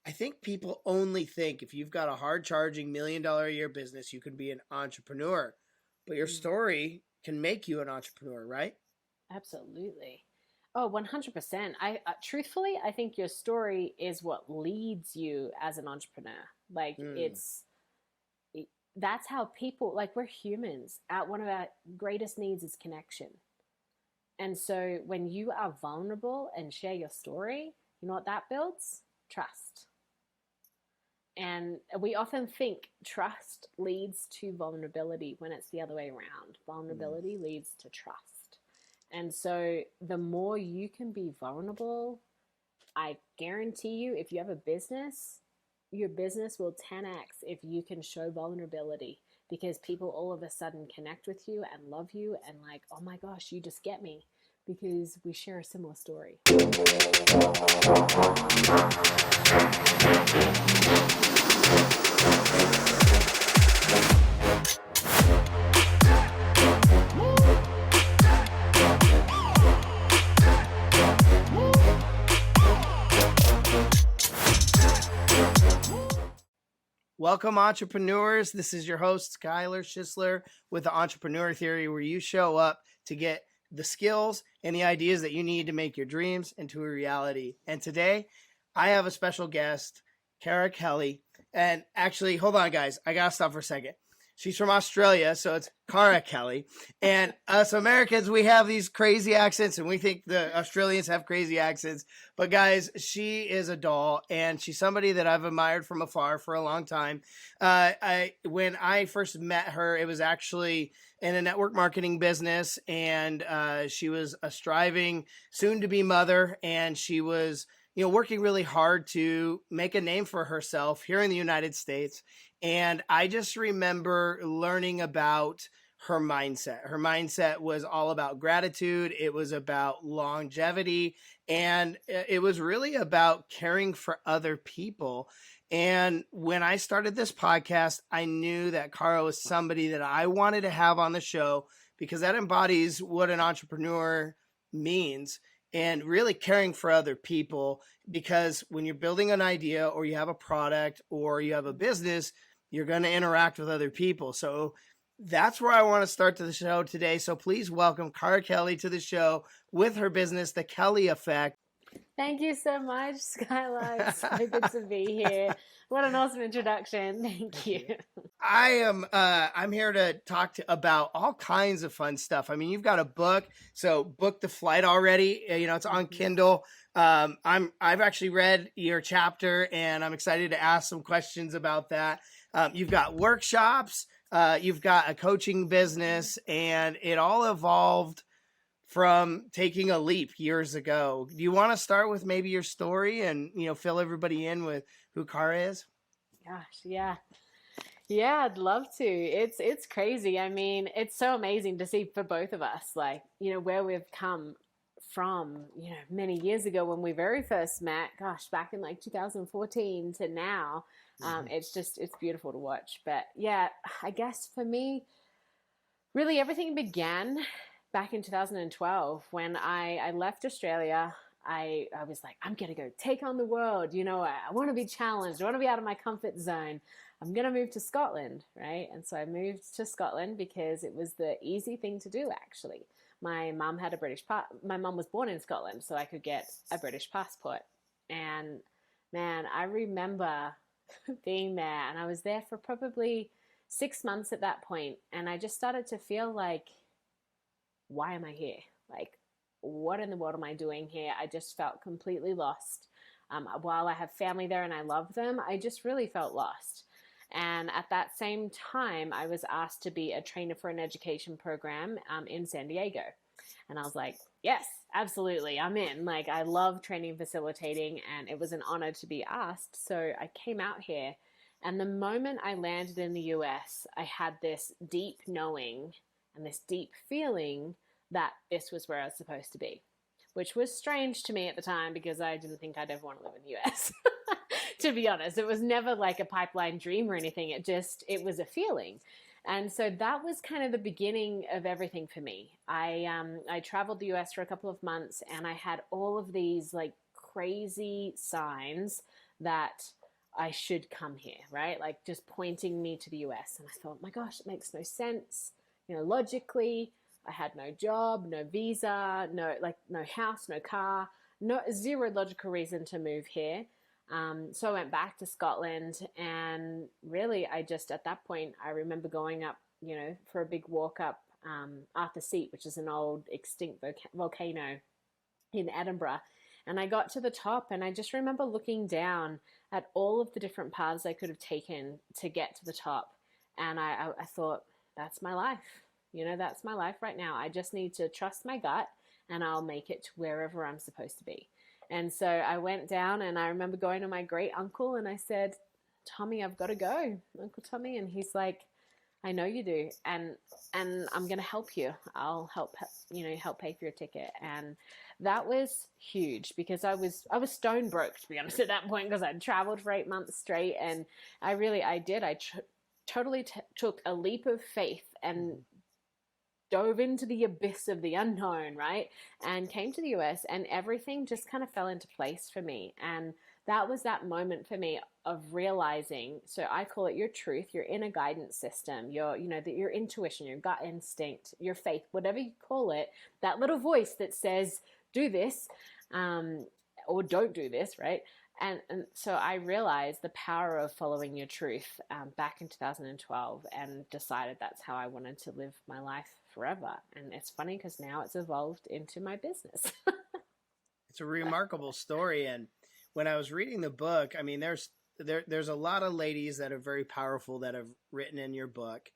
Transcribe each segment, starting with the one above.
I think people only think if you've got a hard charging $1 million a year business, you can be an entrepreneur. But your Mm, story can make you an entrepreneur, right? absolutely. Oh, 100%. Truthfully, I think your story is what leads you as an entrepreneur. Like Hmm. that's how people, like we're humans. One of our greatest needs is connection. And so when you are vulnerable and share your story, you know what that builds? Trust. And we often think trust leads to vulnerability when it's the other way around. Hmm. Vulnerability leads to trust. And so the more you can be vulnerable, I guarantee you, if you have a business, your business will 10x if you can show vulnerability because people all of a sudden connect with you and love you and, like, oh my gosh, you just get me because we share a similar story. Welcome, entrepreneurs. This is your host, Skylar Schisler, with the Entrepreneur Theory, where you show up to get the skills and the ideas that you need to make your dreams into a reality. And today, I have a special guest, Cara Kelley. And actually, hold on, guys. I got to stop for a second. She's from Australia, so it's Cara Kelley. And us Americans, we have these crazy accents, and we think the Australians have crazy accents. But guys, she is a doll, and she's somebody that I've admired from afar for a long time. When I first met her, it was actually in a network marketing business, and she was a striving, soon-to-be mother, and she was working really hard to make a name for herself here in the United States. And I just remember learning about her mindset. Her mindset was all about gratitude. It was about longevity, and it was really about caring for other people. And when I started this podcast, I knew that Cara was somebody that I wanted to have on the show because that embodies what an entrepreneur means and really caring for other people. Because when you're building an idea or you have a product or you have a business, you're going to interact with other people. So that's where I want to start to the show today. So please welcome Cara Kelley to the show with her business, The Kelley Effect. Thank you so much, Skylar. It's so good to be here. What an awesome introduction. Thank Thank you. you. I'm here to talk about all kinds of fun stuff. I mean, you've got a book, so book the flight already. It's on Mhm. Kindle. I've actually read your chapter, and I'm excited to ask some questions about that. You've got workshops, you've got a coaching business, and it all evolved from taking a leap years ago. Do you want to start with maybe your story and fill everybody in with who Cara is? Gosh, yeah. Yeah, I'd love to. It's crazy. I mean, it's so amazing to see for both of us, like, where we've come from, many years ago when we very first met, gosh, back in like 2014 to now. Mm-hmm. It's beautiful to watch. But yeah, I guess for me, really everything began back in 2012 when I left Australia. I was like, I'm going to go take on the world. I want to be challenged. I want to be out of my comfort zone. I'm going to move to Scotland, right? And so I moved to Scotland because it was the easy thing to do, actually. My mom was born in Scotland, so I could get a British passport. And man, I remember being there, and I was there for probably 6 months at that point, and I just started to feel like, why am I here? Like, what in the world am I doing here? I just felt completely lost. While I have family there and I love them, I just really felt lost. And at that same time, I was asked to be a trainer for an education program in San Diego. And I was like, yes, absolutely, I'm in. Like, I love training and facilitating, and it was an honor to be asked. So I came out here. And the moment I landed in the US, I had this deep knowing and this deep feeling that this was where I was supposed to be, which was strange to me at the time because I didn't think I'd ever want to live in the US. To be honest, it was never like a pipeline dream or anything. It was a feeling. And so that was kind of the beginning of everything for me. I traveled the US for a couple of months, and I had all of these like crazy signs that I should come here, right? Like just pointing me to the US. And I thought, my gosh, it makes no sense. Logically, I had no job, no visa, no house, no car, no zero logical reason to move here. So I went back to Scotland, and really, I just at that point I remember going up, for a big walk up Arthur Seat, which is an old extinct volcano in Edinburgh. And I got to the top, and I just remember looking down at all of the different paths I could have taken to get to the top. And I thought, that's my life. That's my life right now. I just need to trust my gut, and I'll make it to wherever I'm supposed to be. And so I went down, and I remember going to my great uncle, and I said, Tommy, I've got to go, Uncle Tommy. And he's like, I know you do, and I'm going to help you. I'll help pay for your ticket. And that was huge, because I was stone broke, to be honest, at that point, because I'd traveled for 8 months straight. And I totally took a leap of faith and dove into the abyss of the unknown, right? And came to the US, and everything just kind of fell into place for me. And that was that moment for me of realizing, so I call it your truth, your inner guidance system, your intuition, your gut instinct, your faith, whatever you call it, that little voice that says, do this, or don't do this, right? And so I realized the power of following your truth back in 2012, and decided that's how I wanted to live my life forever. And it's funny because now it's evolved into my business. It's a remarkable story. And when I was reading the book, I mean, there's a lot of ladies that are very powerful that have written in your book,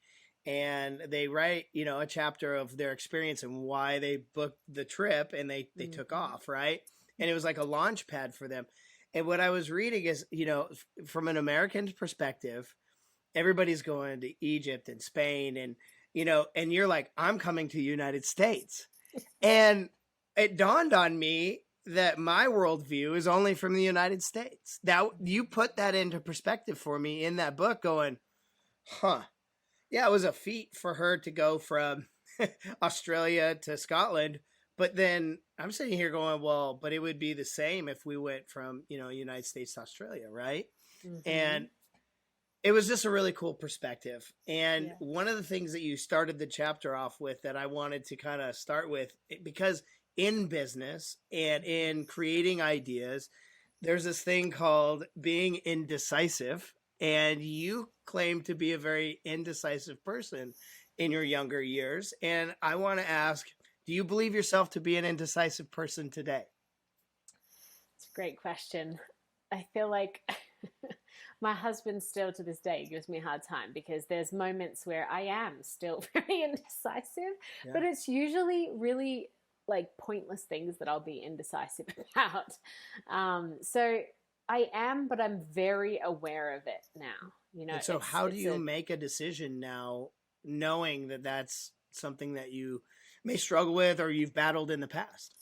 and they write, a chapter of their experience and why they booked the trip, and they took off, right? And it was like a launch pad for them. And what I was reading is, from an American perspective, everybody's going to Egypt and Spain, and and you're like, I'm coming to the United States. And it dawned on me that my worldview is only from the United States. Now, you put that into perspective for me in that book, going, yeah, it was a feat for her to go from Australia to Scotland. But then I'm sitting here going, well, but it would be the same if we went from, United States to Australia, right? Mm-hmm. And it was just a really cool perspective. And one of the things that you started the chapter off with that I wanted to kind of start with, because in business and in creating ideas, there's this thing called being indecisive. And you claim to be a very indecisive person in your younger years. And I want to ask, do you believe yourself to be an indecisive person today? It's a great question. I feel like my husband still to this day gives me a hard time, because there's moments where I am still very indecisive, but it's usually really like pointless things that I'll be indecisive about. So I am, but I'm very aware of it now. And so how do you make a decision now, knowing that that's something that you may struggle with or you've battled in the past?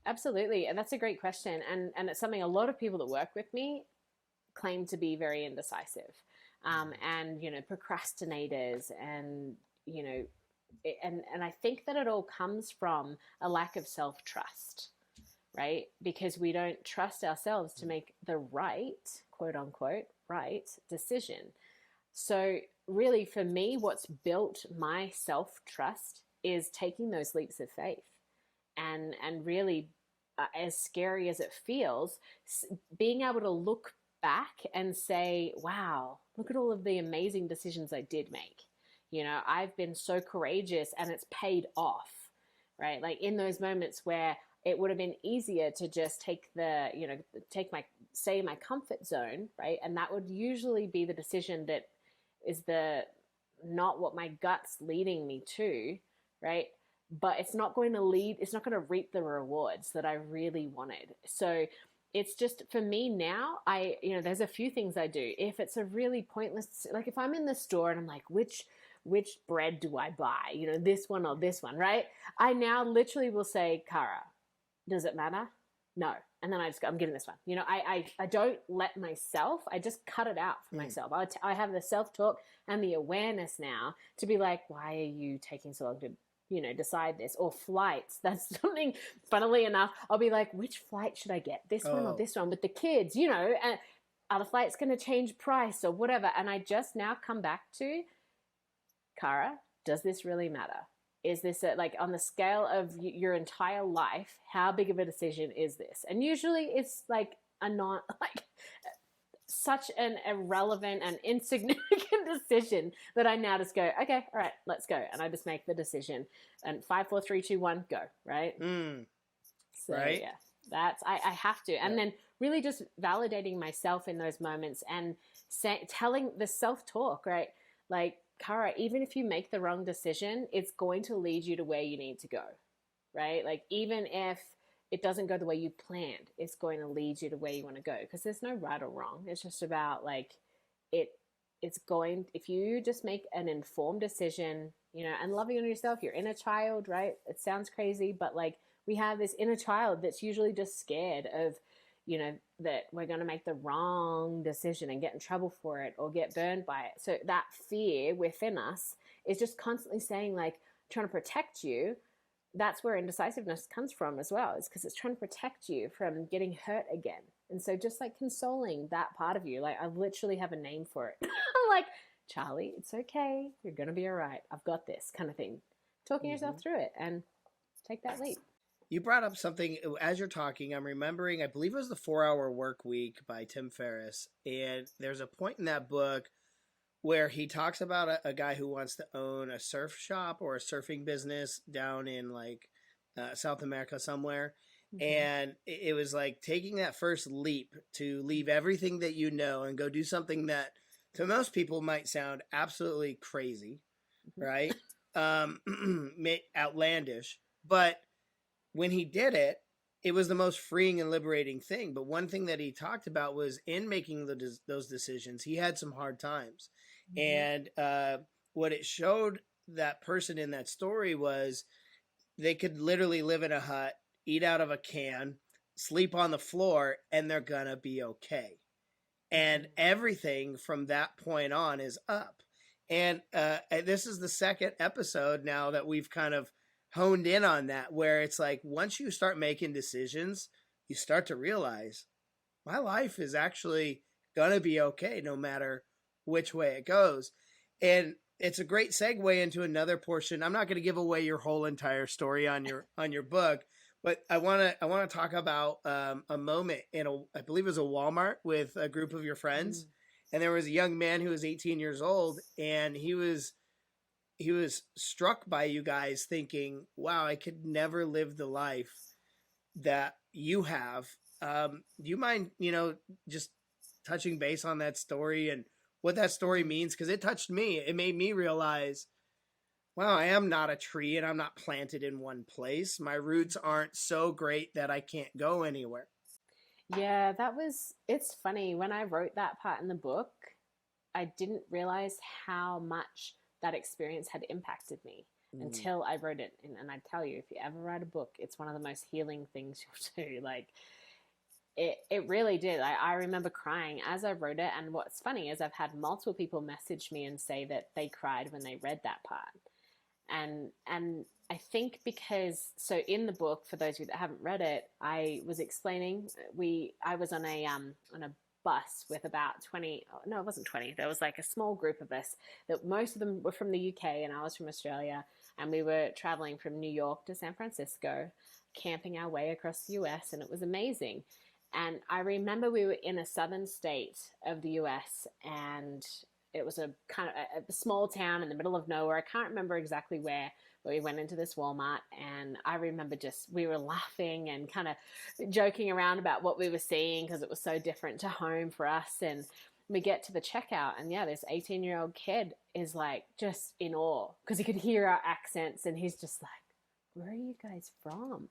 Absolutely. And that's a great question. And it's something a lot of people that work with me claim to be very indecisive, and, procrastinators, and, and I think that it all comes from a lack of self-trust, right? Because we don't trust ourselves to make the right, quote unquote, right decision. So really for me, what's built my self-trust is taking those leaps of faith, and really, as scary as it feels, being able to look back and say, wow, look at all of the amazing decisions I did make. I've been so courageous, and it's paid off, right? Like in those moments where it would have been easier to just take my comfort zone, right? And that would usually be the decision that is not what my gut's leading me to, right? But it's not going to reap the rewards that I really wanted. So it's just, for me now, there's a few things I do. If it's a really pointless, like if I'm in the store and I'm like, which bread do I buy? This one or this one, right? I now literally will say, Cara, does it matter? No. And then I just go, I'm getting this one. I don't let myself, I just cut it out for myself. I have the self-talk and the awareness now to be like, why are you taking so long to decide this? Or flights. That's something, funnily enough, I'll be like, which flight should I get? This one or this one with the kids, and are the flights going to change price or whatever? And I just now come back to, Cara, does this really matter? Is this like on the scale of your entire life? How big of a decision is this? And usually it's like a non like such an irrelevant and insignificant decision that I now just go, okay, all right, let's go, and I just make the decision, and 5, 4, 3, 2, 1, go. Right. So right. yeah, that's I have to, and then really just validating myself in those moments and telling the self-talk, right? Like, Cara, even if you make the wrong decision, it's going to lead you to where you need to go, right? Like, even if it doesn't go the way you planned, it's going to lead you to where you want to go, because there's no right or wrong. It's just about like it's going, if you just make an informed decision, you know, and loving on yourself, your inner child, right? It sounds crazy, but like, we have this inner child that's usually just scared of, you know, that we're going to make the wrong decision and get in trouble for it or get burned by it. So that fear within us is just constantly saying, like, trying to protect you. That's where indecisiveness comes from as well. It's because it's trying to protect you from getting hurt again. And so just like consoling that part of you, like, I literally have a name for it. I'm like, Charlie, it's okay. You're going to be all right. I've got this kind of thing. Talking yourself through it and take that leap. You brought up something as you're talking. I'm remembering, I believe it was the 4-Hour Work Week by Tim Ferriss. And there's a point in that book where he talks about a guy who wants to own a surf shop or a surfing business down in like South America somewhere. And it was like taking that first leap to leave everything that you know and go do something that to most people might sound absolutely crazy, right? Outlandish. But when he did it, it was the most freeing and liberating thing. But one thing that he talked about was in making those decisions, he had some hard times. And what it showed that person in that story was they could literally live in a hut, eat out of a can, sleep on the floor, and they're going to be okay. And everything from that point on is up. And this is the second episode now that we've kind of honed in on that, where it's like once you start making decisions, you start to realize my life is actually going to be okay no matter which way it goes. And it's a great segue into another portion. I'm not going to give away your whole entire story on your book, but I want to talk about a moment in I believe it was a Walmart with a group of your friends. And there was a young man who was 18 years old, and he was struck by you guys, thinking, wow, I could never live the life that you have. Do you mind, just touching base on that story and what that story means? Because it touched me. It made me realize, wow, I am not a tree and I'm not planted in one place. My roots aren't so great that I can't go anywhere. Yeah, it's funny. When I wrote that part in the book, I didn't realize how much that experience had impacted me until I wrote it. And I tell you, if you ever write a book, it's one of the most healing things you'll do. Like, it really did. I remember crying as I wrote it. And what's funny is I've had multiple people message me and say that they cried when they read that part. And I think because, so in the book, for those of you that haven't read it, I was explaining, I was on a bus with about 20, no, it wasn't 20. There was like a small group of us that most of them were from the UK and I was from Australia. And we were traveling from New York to San Francisco, camping our way across the US, and it was amazing. And I remember we were in a southern state of the US, and it was a kind of a small town in the middle of nowhere. I can't remember exactly where, but we went into this Walmart, and I remember we were laughing and kind of joking around about what we were seeing because it was so different to home for us. And we get to the checkout, and yeah, this 18-year-old kid is like just in awe because he could hear our accents, and he's just like, where are you guys from?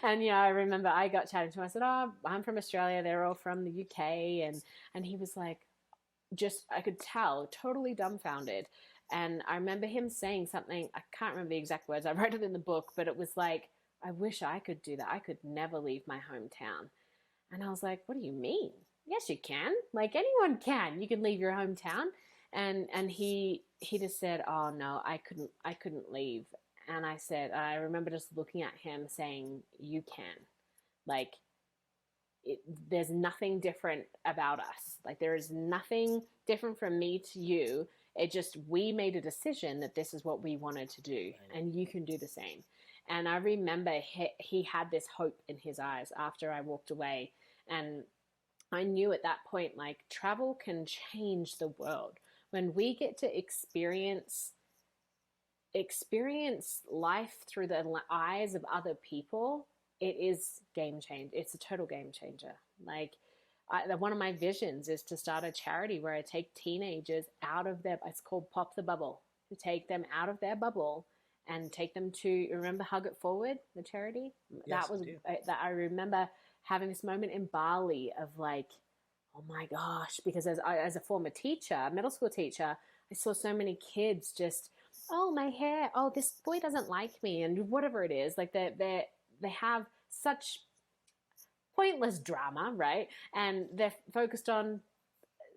And I remember I got chatting to him. I said, oh, I'm from Australia. They're all from the UK. And he was like, I could tell, totally dumbfounded. And I remember him saying something, I can't remember the exact words, I wrote it in the book, but it was like, I wish I could do that. I could never leave my hometown. And I was like, what do you mean? Yes, you can. Like, anyone can. You can leave your hometown. And he just said, oh no, I couldn't leave. And I remember just looking at him saying, you can. Like, there's nothing different about us. Like there is nothing different from me to you. It just, we made a decision that this is what we wanted to do, and you can do the same. And I remember he had this hope in his eyes after I walked away. And I knew at that point, like, travel can change the world. When we get to experience life through the eyes of other people, it is game change. It's a total game changer. Like, one of my visions is to start a charity where I take teenagers out of their, it's called Pop the Bubble, to take them out of their bubble and take them to, remember Hug It Forward, the charity? Yes, That was, that I remember having this moment in Bali of like, oh my gosh, because as a former teacher, middle school teacher, I saw so many kids just, oh, my hair, oh, this boy doesn't like me, and whatever it is, like they have such pointless drama, right? And they're focused on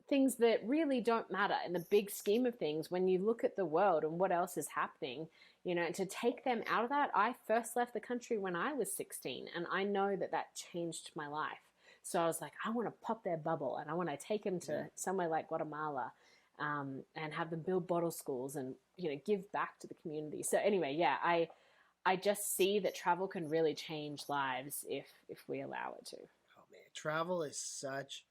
things that really don't matter in the big scheme of things when you look at the world and what else is happening, you know. And to take them out of that, I first left the country when I was 16, and I know that changed my life. So I was like, I want to pop their bubble, and I want to take them to somewhere like Guatemala, and have them build bottle schools and, you know, give back to the community. So anyway, yeah, I just see that travel can really change lives if we allow it to. Oh man, travel is such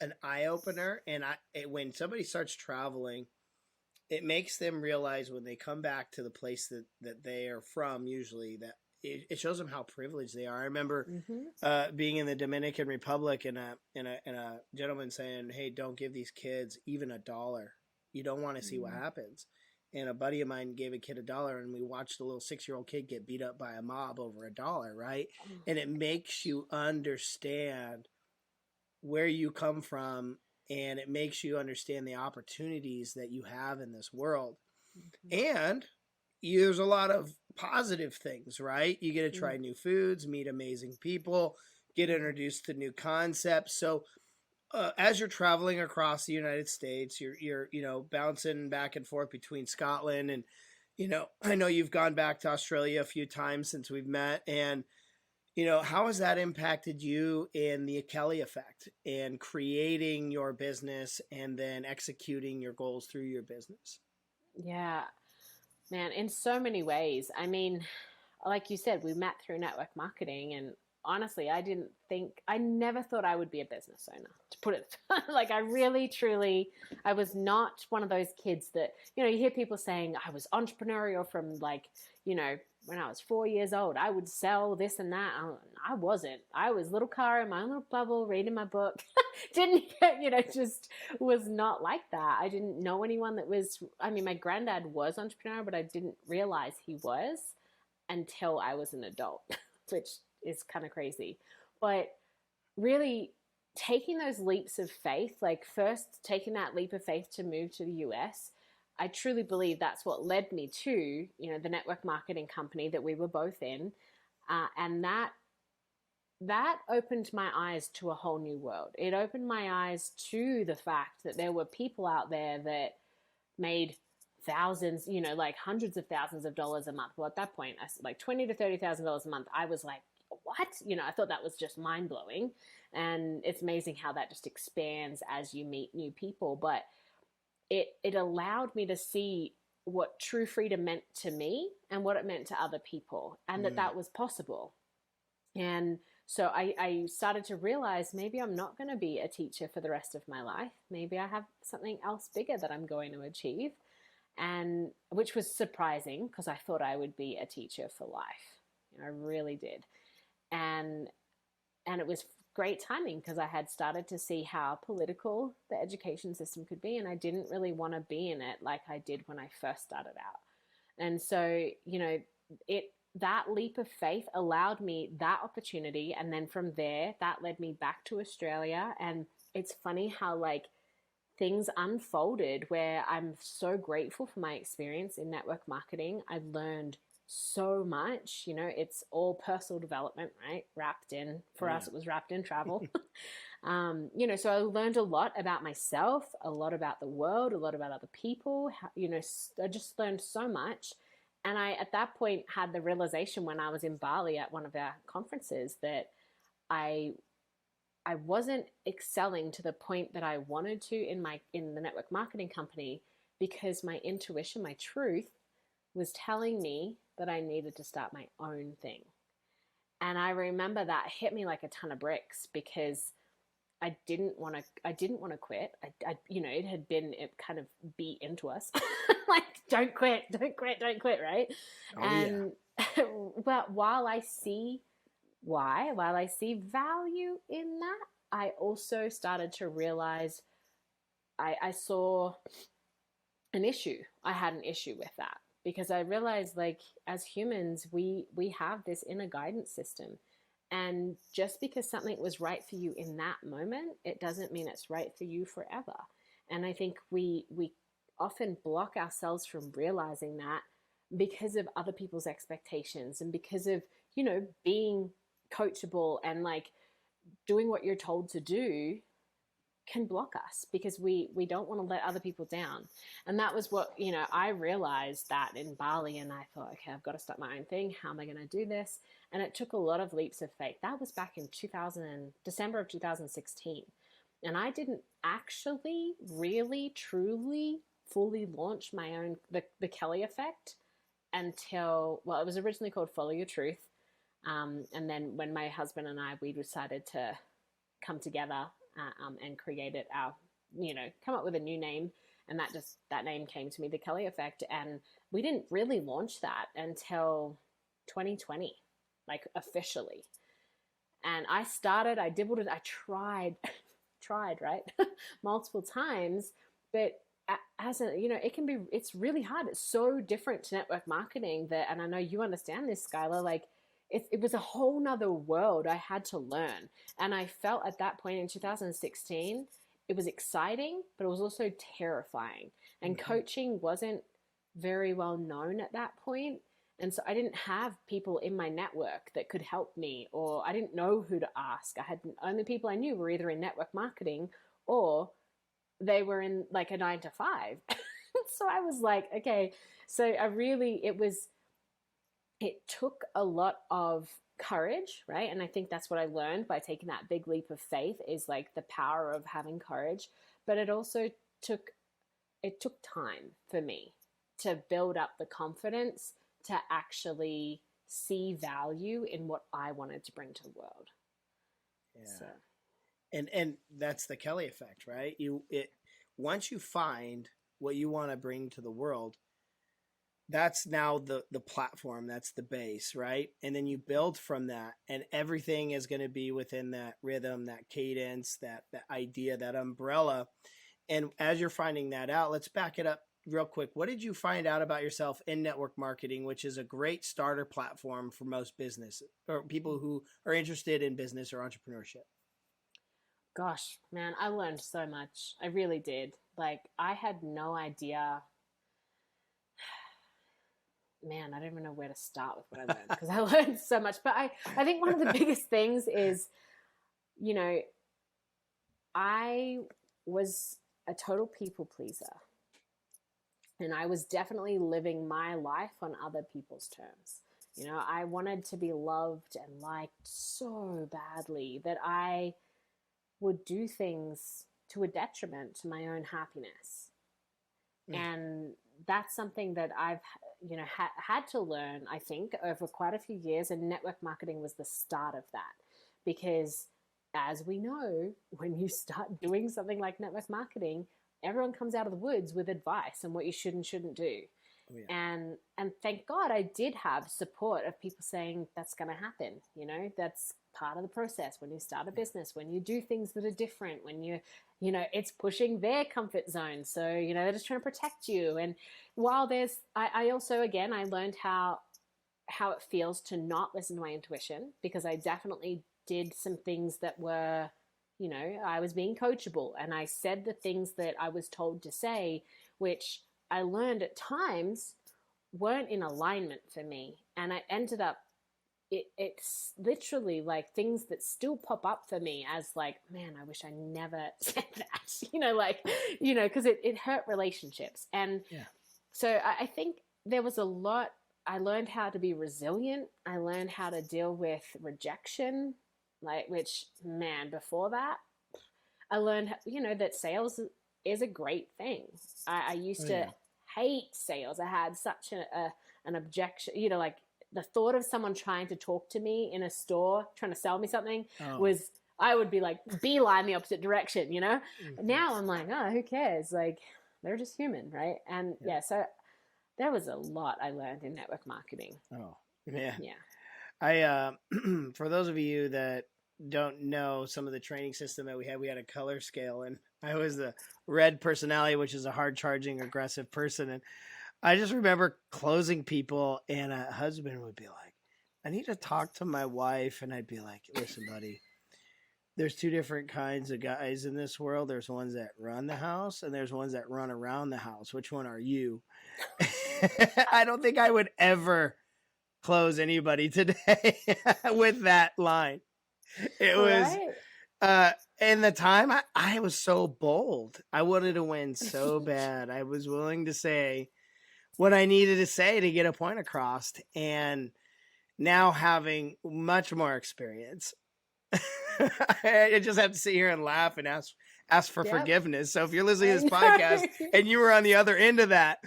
an eye opener, and when somebody starts traveling, it makes them realize when they come back to the place that they are from, usually, that it shows them how privileged they are. I remember being in the Dominican Republic, and a gentleman saying, "Hey, don't give these kids even $1. You don't want to see what happens." And a buddy of mine gave a kid $1, and we watched a little 6-year-old kid get beat up by a mob over $1, right? And it makes you understand where you come from, and it makes you understand the opportunities that you have in this world. And there's a lot of positive things, right? You get to try new foods, meet amazing people, get introduced to new concepts. So as you're traveling across the United States, you're you know, bouncing back and forth between Scotland and, you know, I know you've gone back to Australia a few times since we've met. And, you know, how has that impacted you in the Kelley effect and creating your business and then executing your goals through your business? Yeah, man, in so many ways. I mean, like you said, we met through network marketing, and honestly, I never thought I would be a business owner, to put it like, I really, truly, I was not one of those kids that, you know, you hear people saying I was entrepreneurial from, like, you know, when I was 4 years old, I would sell this and that. I wasn't. I was little Cara in my own little bubble, reading my book. Didn't, you know, just was not like that. I didn't know anyone that was, I mean, my granddad was entrepreneur, but I didn't realize he was until I was an adult, which is kind of crazy. But really taking those leaps of faith, like first taking that leap of faith to move to the US, I truly believe that's what led me to, you know, the network marketing company that we were both in. And that opened my eyes to a whole new world. It opened my eyes to the fact that there were people out there that made thousands, you know, like hundreds of thousands of dollars a month. Well, at that point, like $20,000 to $30,000 a month, I was like, what? You know, I thought that was just mind blowing. And it's amazing how that just expands as you meet new people. But it allowed me to see what true freedom meant to me and what it meant to other people, and that was possible. And so I started to realize maybe I'm not going to be a teacher for the rest of my life. Maybe I have something else bigger that I'm going to achieve. And which was surprising because I thought I would be a teacher for life. You know, I really did. And it was great timing because I had started to see how political the education system could be, and I didn't really want to be in it like I did when I first started out. And so, you know, that leap of faith allowed me that opportunity, and then from there that led me back to Australia. And it's funny how, like, things unfolded where I'm so grateful for my experience in network marketing. I learned so much, you know, it's all personal development, right? Wrapped in, for us, it was wrapped in travel. You know, so I learned a lot about myself, a lot about the world, a lot about other people. You know, I just learned so much. And I, at that point, had the realization when I was in Bali at one of our conferences that I I wasn't excelling to the point that I wanted to in the network marketing company, because my intuition, my truth was telling me that I needed to start my own thing. And I remember that hit me like a ton of bricks, because I didn't want to quit. It had been, it kind of beat into us like, don't quit, don't quit, don't quit, right? Oh yeah. And but while I see value in that, I also started to realize I saw an issue. I had an issue with that, because I realized, like, as humans, we have this inner guidance system. And just because something was right for you in that moment, it doesn't mean it's right for you forever. And I think we often block ourselves from realizing that, because of other people's expectations, and because of, being coachable and like doing what you're told to do can block us, because we don't want to let other people down. And that was what, I realized that in Bali, and I thought, okay, I've got to start my own thing. How am I going to do this? And it took a lot of leaps of faith. That was back in December of 2016. And I didn't actually really truly fully launch my own the Kelley effect until, well, it was originally called Follow Your Truth. And then when my husband and we decided to come together and created come up with a new name. And that name came to me, the Kelley effect. And we didn't really launch that until 2020, like officially. And I dibbled it, I tried, right? Multiple times, but it's really hard. It's so different to network marketing and I know you understand this, Skylar, like it was a whole nother world I had to learn. And I felt at that point in 2016, it was exciting, but it was also terrifying. And coaching wasn't very well known at that point. And so I didn't have people in my network that could help me, or I didn't know who to ask. Only people I knew were either in network marketing or they were in like a 9 to 5. So I was like, okay, so it took a lot of courage, right? And I think that's what I learned by taking that big leap of faith, is like the power of having courage. But it also took time for me to build up the confidence to actually see value in what I wanted to bring to the world. Yeah. So. And that's the Kelley effect, right? Once you find what you want to bring to the world, that's now the platform, that's the base, right? And then you build from that, and everything is going to be within that rhythm, that cadence, that idea, that umbrella. And as you're finding that out, let's back it up real quick. What did you find out about yourself in network marketing, which is a great starter platform for most business or people who are interested in business or entrepreneurship? Gosh, man, I learned so much. I really did. Like, I had no idea. Man, I don't even know where to start with what I learned, because I learned so much. But I think one of the biggest things is, I was a total people pleaser. And I was definitely living my life on other people's terms. I wanted to be loved and liked so badly that I would do things to a detriment to my own happiness. And that's something that I've, had to learn, I think, over quite a few years. And network marketing was the start of that. Because as we know, when you start doing something like network marketing, everyone comes out of the woods with advice on what you should and shouldn't do. Oh, yeah. And thank God I did have support of people saying that's going to happen. That's part of the process when you start a business, when you do things that are different, when it's pushing their comfort zone. So, they're just trying to protect you. And while I also, again, I learned how it feels to not listen to my intuition, because I definitely did some things that were, I was being coachable, and I said the things that I was told to say, which I learned at times weren't in alignment for me. And I ended up, it's literally like things that still pop up for me as like, man, I wish I never said that, because it hurt relationships. And so I think there was a lot. I learned how to be resilient. I learned how to deal with rejection. like, which, man, before that, I learned, that sales is a great thing. I used Oh, to yeah. hate sales. I had such an objection, like the thought of someone trying to talk to me in a store, trying to sell me something Oh. was, I would be like beeline the opposite direction. Mhm. Now I'm like, oh, who cares? Like, they're just human, right? And Yeah. yeah, so there was a lot I learned in network marketing. Oh, yeah. Yeah. For those of you that don't know some of the training system that we had a color scale, and I was the red personality, which is a hard charging, aggressive person. And I just remember closing people, and a husband would be like, I need to talk to my wife. And I'd be like, listen, buddy, there's two different kinds of guys in this world. There's ones that run the house, and there's ones that run around the house. Which one are you? I don't think I would ever close anybody today with that line. It was Right. in the time I was so bold. I wanted to win so bad. I was willing to say what I needed to say to get a point across. And now having much more experience, I just have to sit here and laugh and ask for Yep. forgiveness. So if you're listening to I this know. podcast and you were on the other end of that,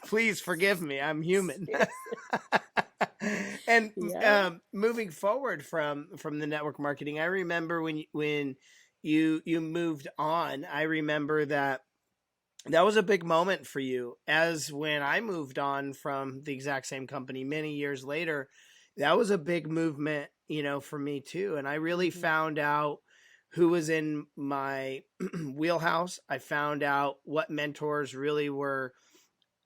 please forgive me. I'm human. And Yeah. moving forward from the network marketing, I remember when you moved on. I remember that was a big moment for you, as when I moved on from the exact same company many years later. That was a big movement, for me too. And I really Mm-hmm. found out who was in my wheelhouse. I found out what mentors really were,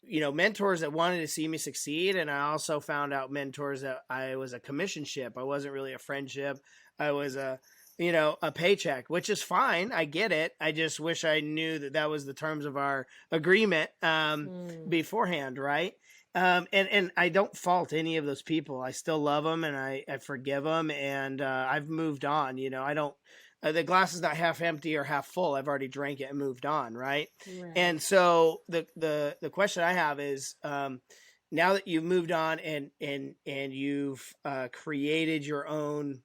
mentors that wanted to see me succeed. And I also found out mentors that I was a commission ship. I wasn't really a friendship. I was a paycheck, which is fine. I get it. I just wish I knew that was the terms of our agreement Mm. beforehand. Right. And I don't fault any of those people. I still love them, and I forgive them. And I've moved on. I don't, the glass is not half empty or half full. I've already drank it and moved on. Right. Right. And so the question I have is, now that you've moved on and you've created your own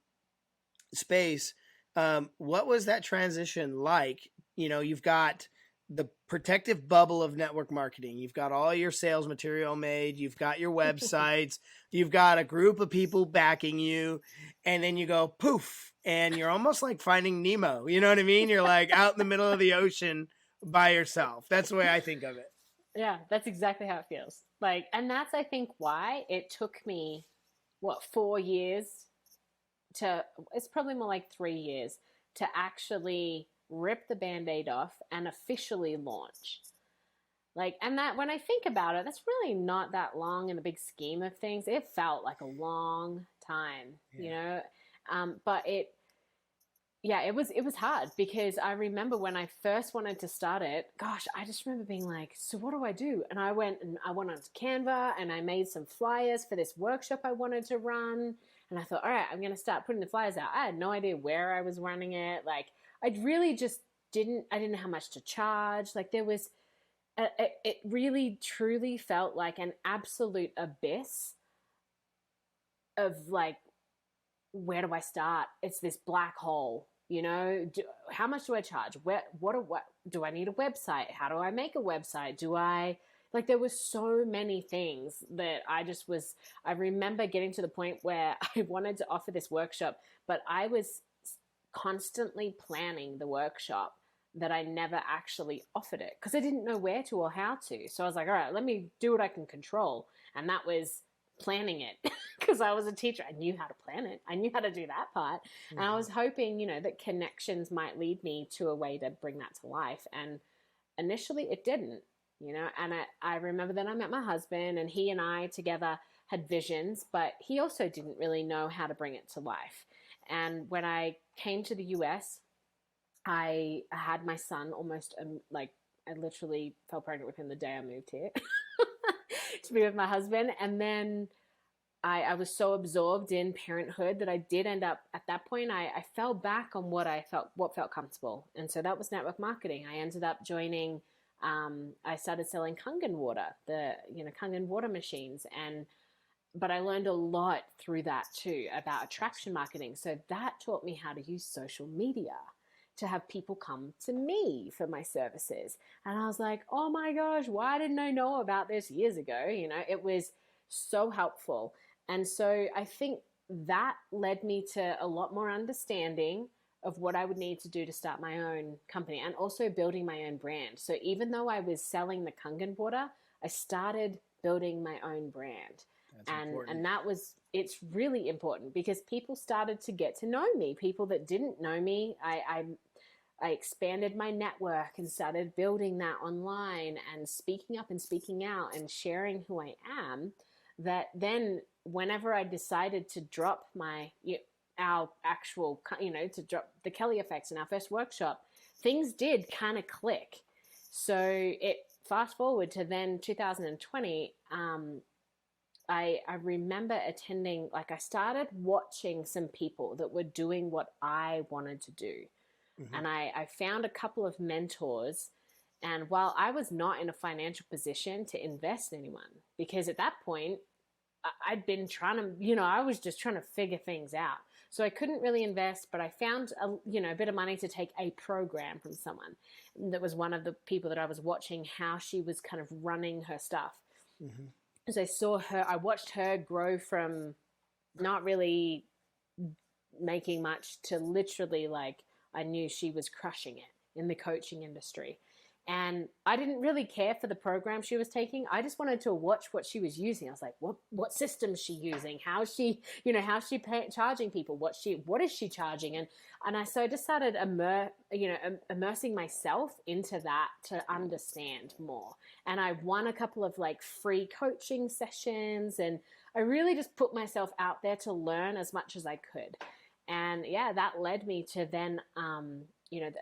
space, what was that transition like? You've got the protective bubble of network marketing. You've got all your sales material made. You've got your websites. You've got a group of people backing you. And then you go poof, and you're almost like Finding Nemo. You know what I mean? You're like out in the middle of the ocean by yourself. That's the way I think of it. Yeah, that's exactly how it feels. Like, and that's, I think, why it took me, 4 years it's probably more like 3 years to actually rip the band-aid off and officially launch. Like, and that, when I think about it, that's really not that long in the big scheme of things. It felt like a long time, Yeah. but it was hard, because I remember when I first wanted to start it, gosh, I just remember being like, so what do I do? And I went onto Canva, and I made some flyers for this workshop I wanted to run. And I thought, all right, I'm going to start putting the flyers out. I had no idea where I was running it. Like, I really just I didn't know how much to charge. Like, there was, it really truly felt like an absolute abyss of like, where do I start? It's this black hole. How much do I charge? What do I need a website? How do I make a website? There was so many things that I remember getting to the point where I wanted to offer this workshop, but I was constantly planning the workshop, that I never actually offered it because I didn't know where to or how to. So I was like, all right, let me do what I can control. And that was planning it, because I was a teacher. I knew how to plan it. I knew how to do that part. And I was hoping, that connections might lead me to a way to bring that to life. And initially it didn't, and I remember that I met my husband, and he and I together had visions, but he also didn't really know how to bring it to life. And when I came to the US, I had my son almost I literally fell pregnant with him the day I moved here to be with my husband. And then I was so absorbed in parenthood that I did end up, at that point, I fell back on what felt comfortable. And so that was network marketing. I ended up joining, I started selling Kangen water, the Kangen water machines. And but I learned a lot through that too about attraction marketing. So that taught me how to use social media to have people come to me for my services. And I was like, oh my gosh, why didn't I know about this years ago? It was so helpful. And so I think that led me to a lot more understanding of what I would need to do to start my own company and also building my own brand. So even though I was selling the Kangen water, I started building my own brand. That's and important. and that was, it's really important because people started to get to know me. People that didn't know me, I expanded my network and started building that online and speaking up and speaking out and sharing who I am. That then whenever I decided to drop our actual, to drop the Kelley effects in our first workshop, things did kind of click. So it fast forward to then 2020. I remember attending, like I started watching some people that were doing what I wanted to do. Mm-hmm. And I found a couple of mentors. And while I was not in a financial position to invest in anyone, because at that point I'd been trying to, I was just trying to figure things out. So I couldn't really invest, but I found a bit of money to take a program from someone that was one of the people that I was watching how she was kind of running her stuff. Mm-hmm. As I watched her grow from not really making much to literally, like, I knew she was crushing it in the coaching industry. And I didn't really care for the program she was taking. I just wanted to watch what she was using. I was like, what system is she using? How is she, charging people? What is she charging? And so I just started immersing myself into that to understand more. And I won a couple of like free coaching sessions, and I really just put myself out there to learn as much as I could. And yeah, that led me to then,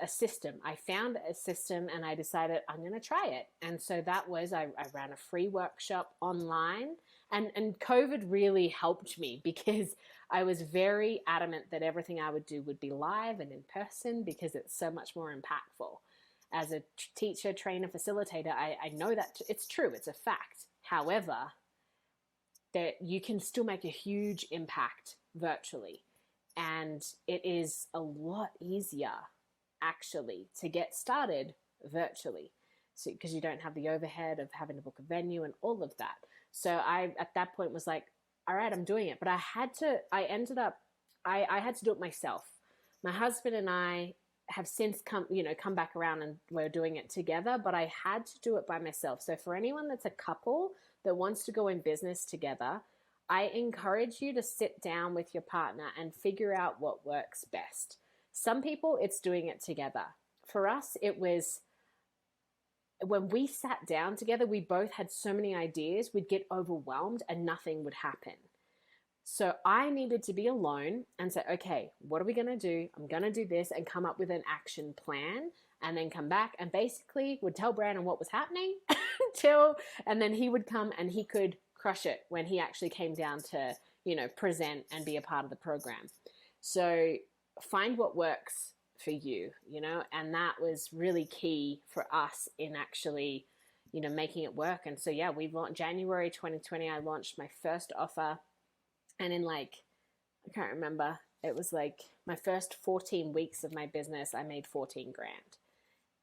a system. I found a system and I decided I'm going to try it. And so that was, I ran a free workshop online, and COVID really helped me because I was very adamant that everything I would do would be live and in person because it's so much more impactful. As a teacher, trainer, facilitator, I know that it's true. It's a fact. However, that you can still make a huge impact virtually. And it is a lot easier actually to get started virtually, so because you don't have the overhead of having to book a venue and all of that. So I at that point was like, all right, I'm doing it. But I had to do it myself. My husband and I have since come back around and we're doing it together, but I had to do it by myself. So for anyone that's a couple that wants to go in business together, I encourage you to sit down with your partner and figure out what works best. Some people, it's doing it together. For us, it was when we sat down together, we both had so many ideas, we'd get overwhelmed and nothing would happen. So I needed to be alone and say, okay, what are we going to do? I'm going to do this, and come up with an action plan, and then come back and basically would tell Brandon what was happening and then he would come and he could crush it when he actually came down to, present and be a part of the program. So find what works for you, and that was really key for us in actually, making it work. And so, yeah, we launched January 2020. I launched my first offer, and in I can't remember, it was like my first 14 weeks of my business, I made 14 grand.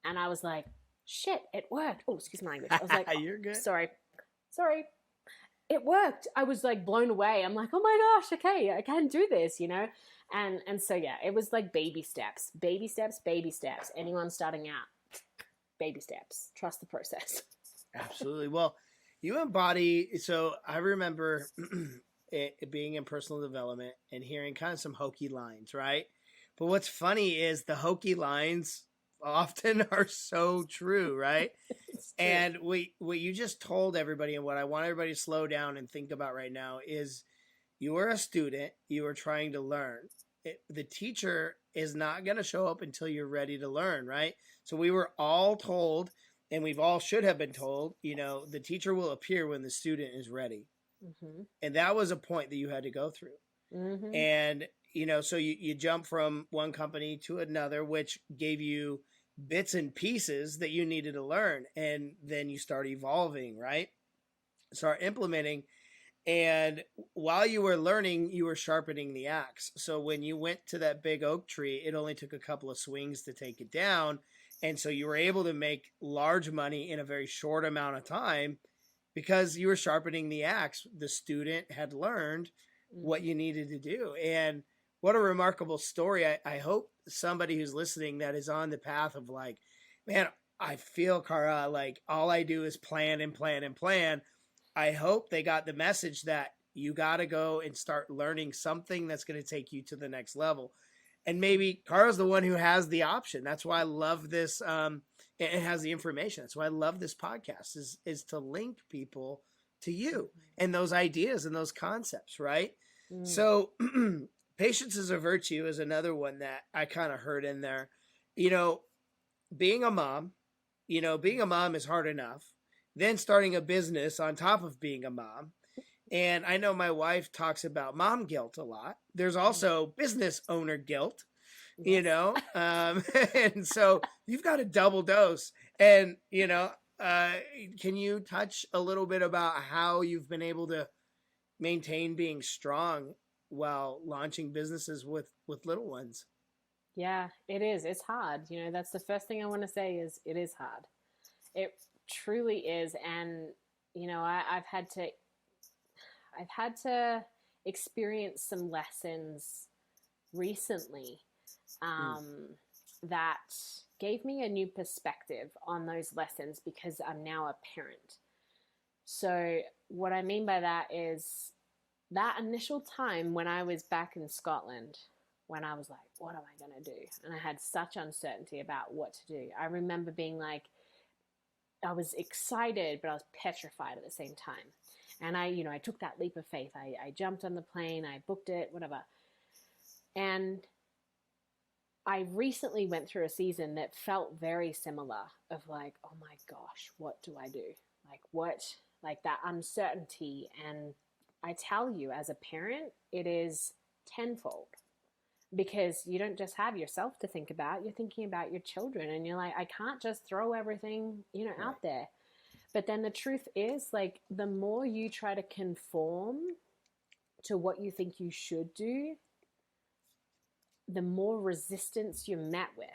And I was like, shit, it worked. Oh, excuse my language. I was like, You're good. Sorry. It worked. I was like blown away. I'm like, oh my gosh, okay, I can do this, And so, yeah, it was like baby steps. Anyone starting out, baby steps. Trust the process. Absolutely. Well, you embody, so I remember it being in personal development and hearing kind of some hokey lines, right? But what's funny is the hokey lines often are so true, right? And what you just told everybody, and what I want everybody to slow down and think about right now, is you are a student, you are trying to learn. The teacher is not going to show up until you're ready to learn, right? So we were all told, and we've all should have been told, the teacher will appear when the student is ready. Mm-hmm. And that was a point that you had to go through. Mm-hmm. And, so you jump from one company to another, which gave you bits and pieces that you needed to learn. And then you start evolving, right? Start implementing. And while you were learning, you were sharpening the axe. So when you went to that big oak tree, it only took a couple of swings to take it down. And so you were able to make large money in a very short amount of time because you were sharpening the axe. The student had learned what you needed to do. And what a remarkable story. I hope somebody who's listening that is on the path of like, man, I feel, Cara, like all I do is plan and plan and plan. I hope they got the message that you got to go and start learning something that's going to take you to the next level. And maybe Cara's the one who has the option. That's why I love this. It has the information. That's why I love this podcast is to link people to you and those ideas and those concepts, right? So patience is a virtue is another one that I kind of heard in there. You know, being a mom is hard enough. Then starting a business on top of being a mom. And I know my wife talks about mom guilt a lot. There's also business owner guilt, you know? And so you've got a double dose. And, can you touch a little bit about how you've been able to maintain being strong while launching businesses with little ones? Yeah, it is. It's hard. That's the first thing I want to say is it is hard. It truly is. And, I've had to experience some lessons recently that gave me a new perspective on those lessons because I'm now a parent. So what I mean by that is that initial time when I was back in Scotland, when I was like, what am I going to do? And I had such uncertainty about what to do. I remember being like, I was excited, but I was petrified at the same time. And I took that leap of faith. I jumped on the plane, I booked it, whatever. And I recently went through a season that felt very similar of like, oh my gosh, what do I do? Like that uncertainty. And I tell you, as a parent, it is tenfold. Because you don't just have yourself to think about, you're thinking about your children, and you're like, I can't just throw everything, out there. But then the truth is, like, the more you try to conform to what you think you should do, the more resistance you're met with.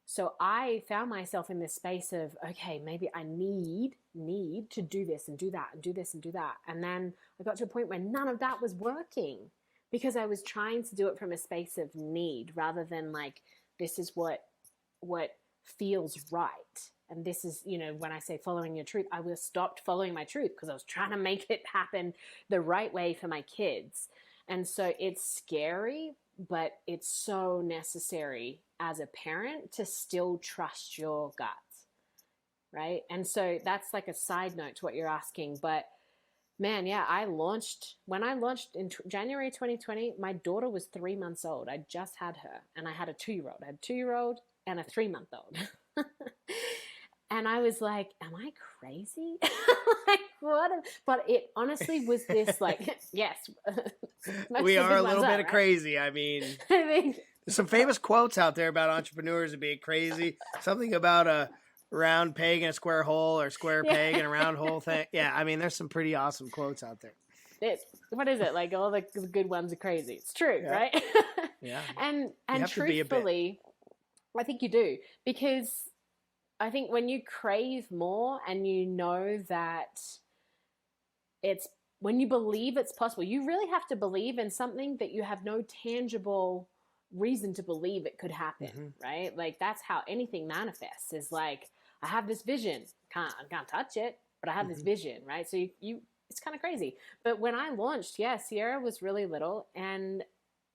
So I found myself in this space of, okay, maybe I need to do this and do that and do this and do that. And then I got to a point where none of that was working. Because I was trying to do it from a space of need rather than like, this is what feels right. And this is, when I say following your truth, I was stopped following my truth because I was trying to make it happen the right way for my kids. And so it's scary, but it's so necessary as a parent to still trust your guts, right? And so that's like a side note to what you're asking, but man, yeah, when I launched in January 2020, my daughter was 3 months old. I just had her, and I had a 2-year-old. I had a 2-year-old and a 3-month-old. And I was like, am I crazy? Like, what? But it honestly was this like, yes. We are a little bit of crazy. I mean, there's some famous quotes out there about entrepreneurs and being crazy. Something about a round peg in a square hole, or square peg in a round hole thing. Yeah, I mean, there's some pretty awesome quotes out there. What is it? Like, all the good ones are crazy. It's true, right? Yeah. And truthfully, I think you do. Because I think when you crave more and you know that when you believe it's possible, you really have to believe in something that you have no tangible reason to believe it could happen, right? Like, that's how anything manifests, is like, I have this vision, I can't touch it, but I have this vision, right? So you it's kind of crazy. But when I launched, Sierra was really little, and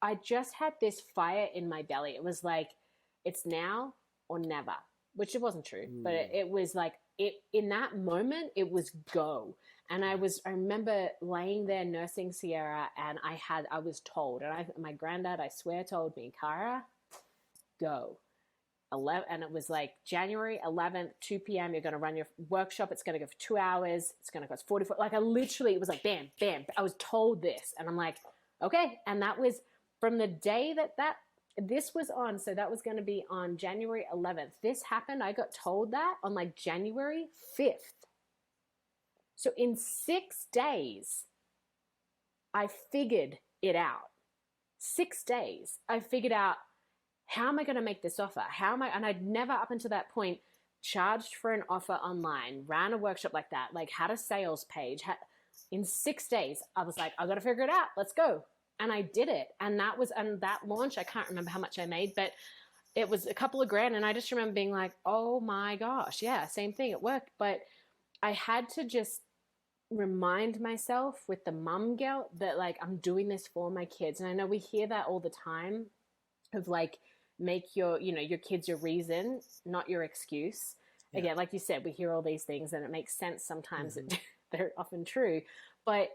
I just had this fire in my belly. It was like, it's now or never, which it wasn't true, but it was like, in that moment, it was go. And I remember laying there nursing Sierra, and I was told, and my granddad, I swear, told me, Cara, go. And it was like January 11th, 2 p.m. You're going to run your workshop. It's going to go for 2 hours. It's going to cost 44. Like, it was like, bam, bam. I was told this, and I'm like, okay. And that was from the day that this was on. So that was going to be on January 11th. This happened. I got told that on like January 5th. So in 6 days, I figured it out. 6 days, I figured out, how am I going to make this offer? And I'd never up until that point charged for an offer online, ran a workshop like that, like had a sales page. In 6 days, I was like, I got to figure it out. Let's go. And I did it. And that launch, I can't remember how much I made, but it was a couple of grand. And I just remember being like, oh my gosh, yeah, same thing. It worked. But I had to just remind myself with the mum guilt that like, I'm doing this for my kids. And I know we hear that all the time of like, make your kids your reason, not your excuse. Yeah. Again, like you said, we hear all these things and it makes sense sometimes. Mm-hmm. They're often true, but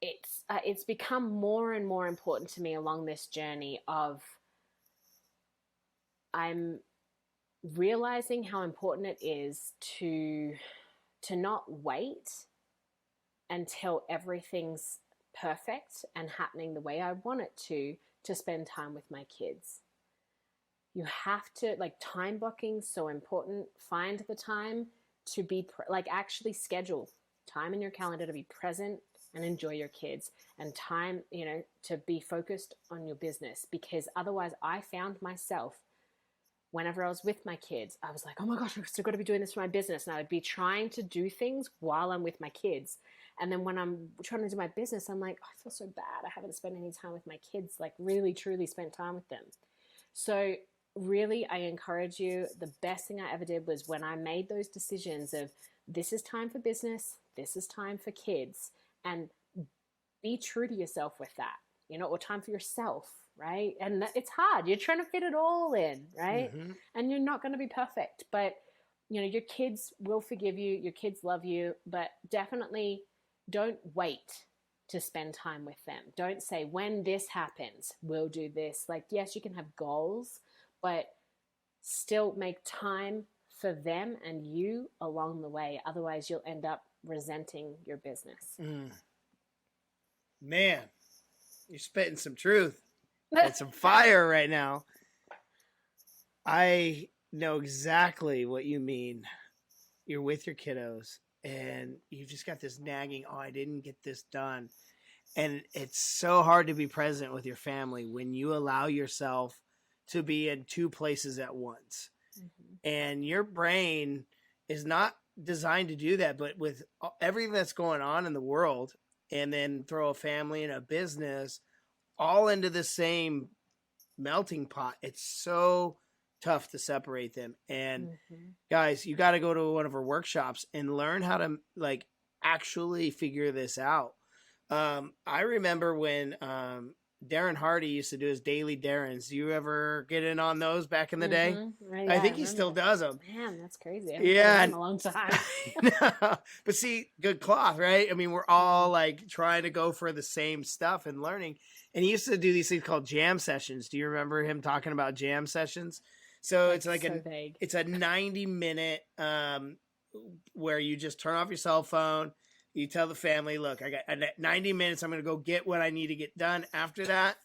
it's become more and more important to me along this journey of I'm realizing how important it is to not wait until everything's perfect and happening the way I want it to spend time with my kids. You have to, like, time blocking is so important. Find the time to be actually schedule time in your calendar to be present and enjoy your kids, and time, to be focused on your business. Because otherwise, I found myself, whenever I was with my kids, I was like, oh my gosh, I've still got to be doing this for my business. And I would be trying to do things while I'm with my kids. And then when I'm trying to do my business, I'm like, oh, I feel so bad. I haven't spent any time with my kids, like really, truly spent time with them. So really, I encourage you. The best thing I ever did was when I made those decisions of this is time for business, this is time for kids, and be true to yourself with that, or time for yourself, right? And it's hard. You're trying to fit it all in, right? Mm-hmm. And you're not going to be perfect, but your kids will forgive you. Your kids love you, but definitely don't wait to spend time with them. Don't say, when this happens, we'll do this. Like, yes, you can have goals, but still make time for them and you along the way. Otherwise, you'll end up resenting your business. Man, you're spitting some truth and some fire right now. I know exactly what you mean. You're with your kiddos and you've just got this nagging, oh, I didn't get this done. And it's so hard to be present with your family when you allow yourself to be in two places at once. Mm-hmm. And your brain is not designed to do that, but with everything that's going on in the world, and then throw a family and a business all into the same melting pot, it's so tough to separate them. And guys, you got to go to one of our workshops and learn how to like actually figure this out. I remember when Darren Hardy used to do his daily Darrens. Do you ever get in on those back in the day? Right, yeah, I think he still does them. Man, that's crazy. Yeah, in a long time. But see, good cloth, right? I mean, we're all like trying to go for the same stuff and learning. And he used to do these things called jam sessions. Do you remember him talking about jam sessions? So that's it's like so vague. It's a 90-minute where you just turn off your cell phone. You tell the family, look, I got 90 minutes. I'm going to go get what I need to get done. After that,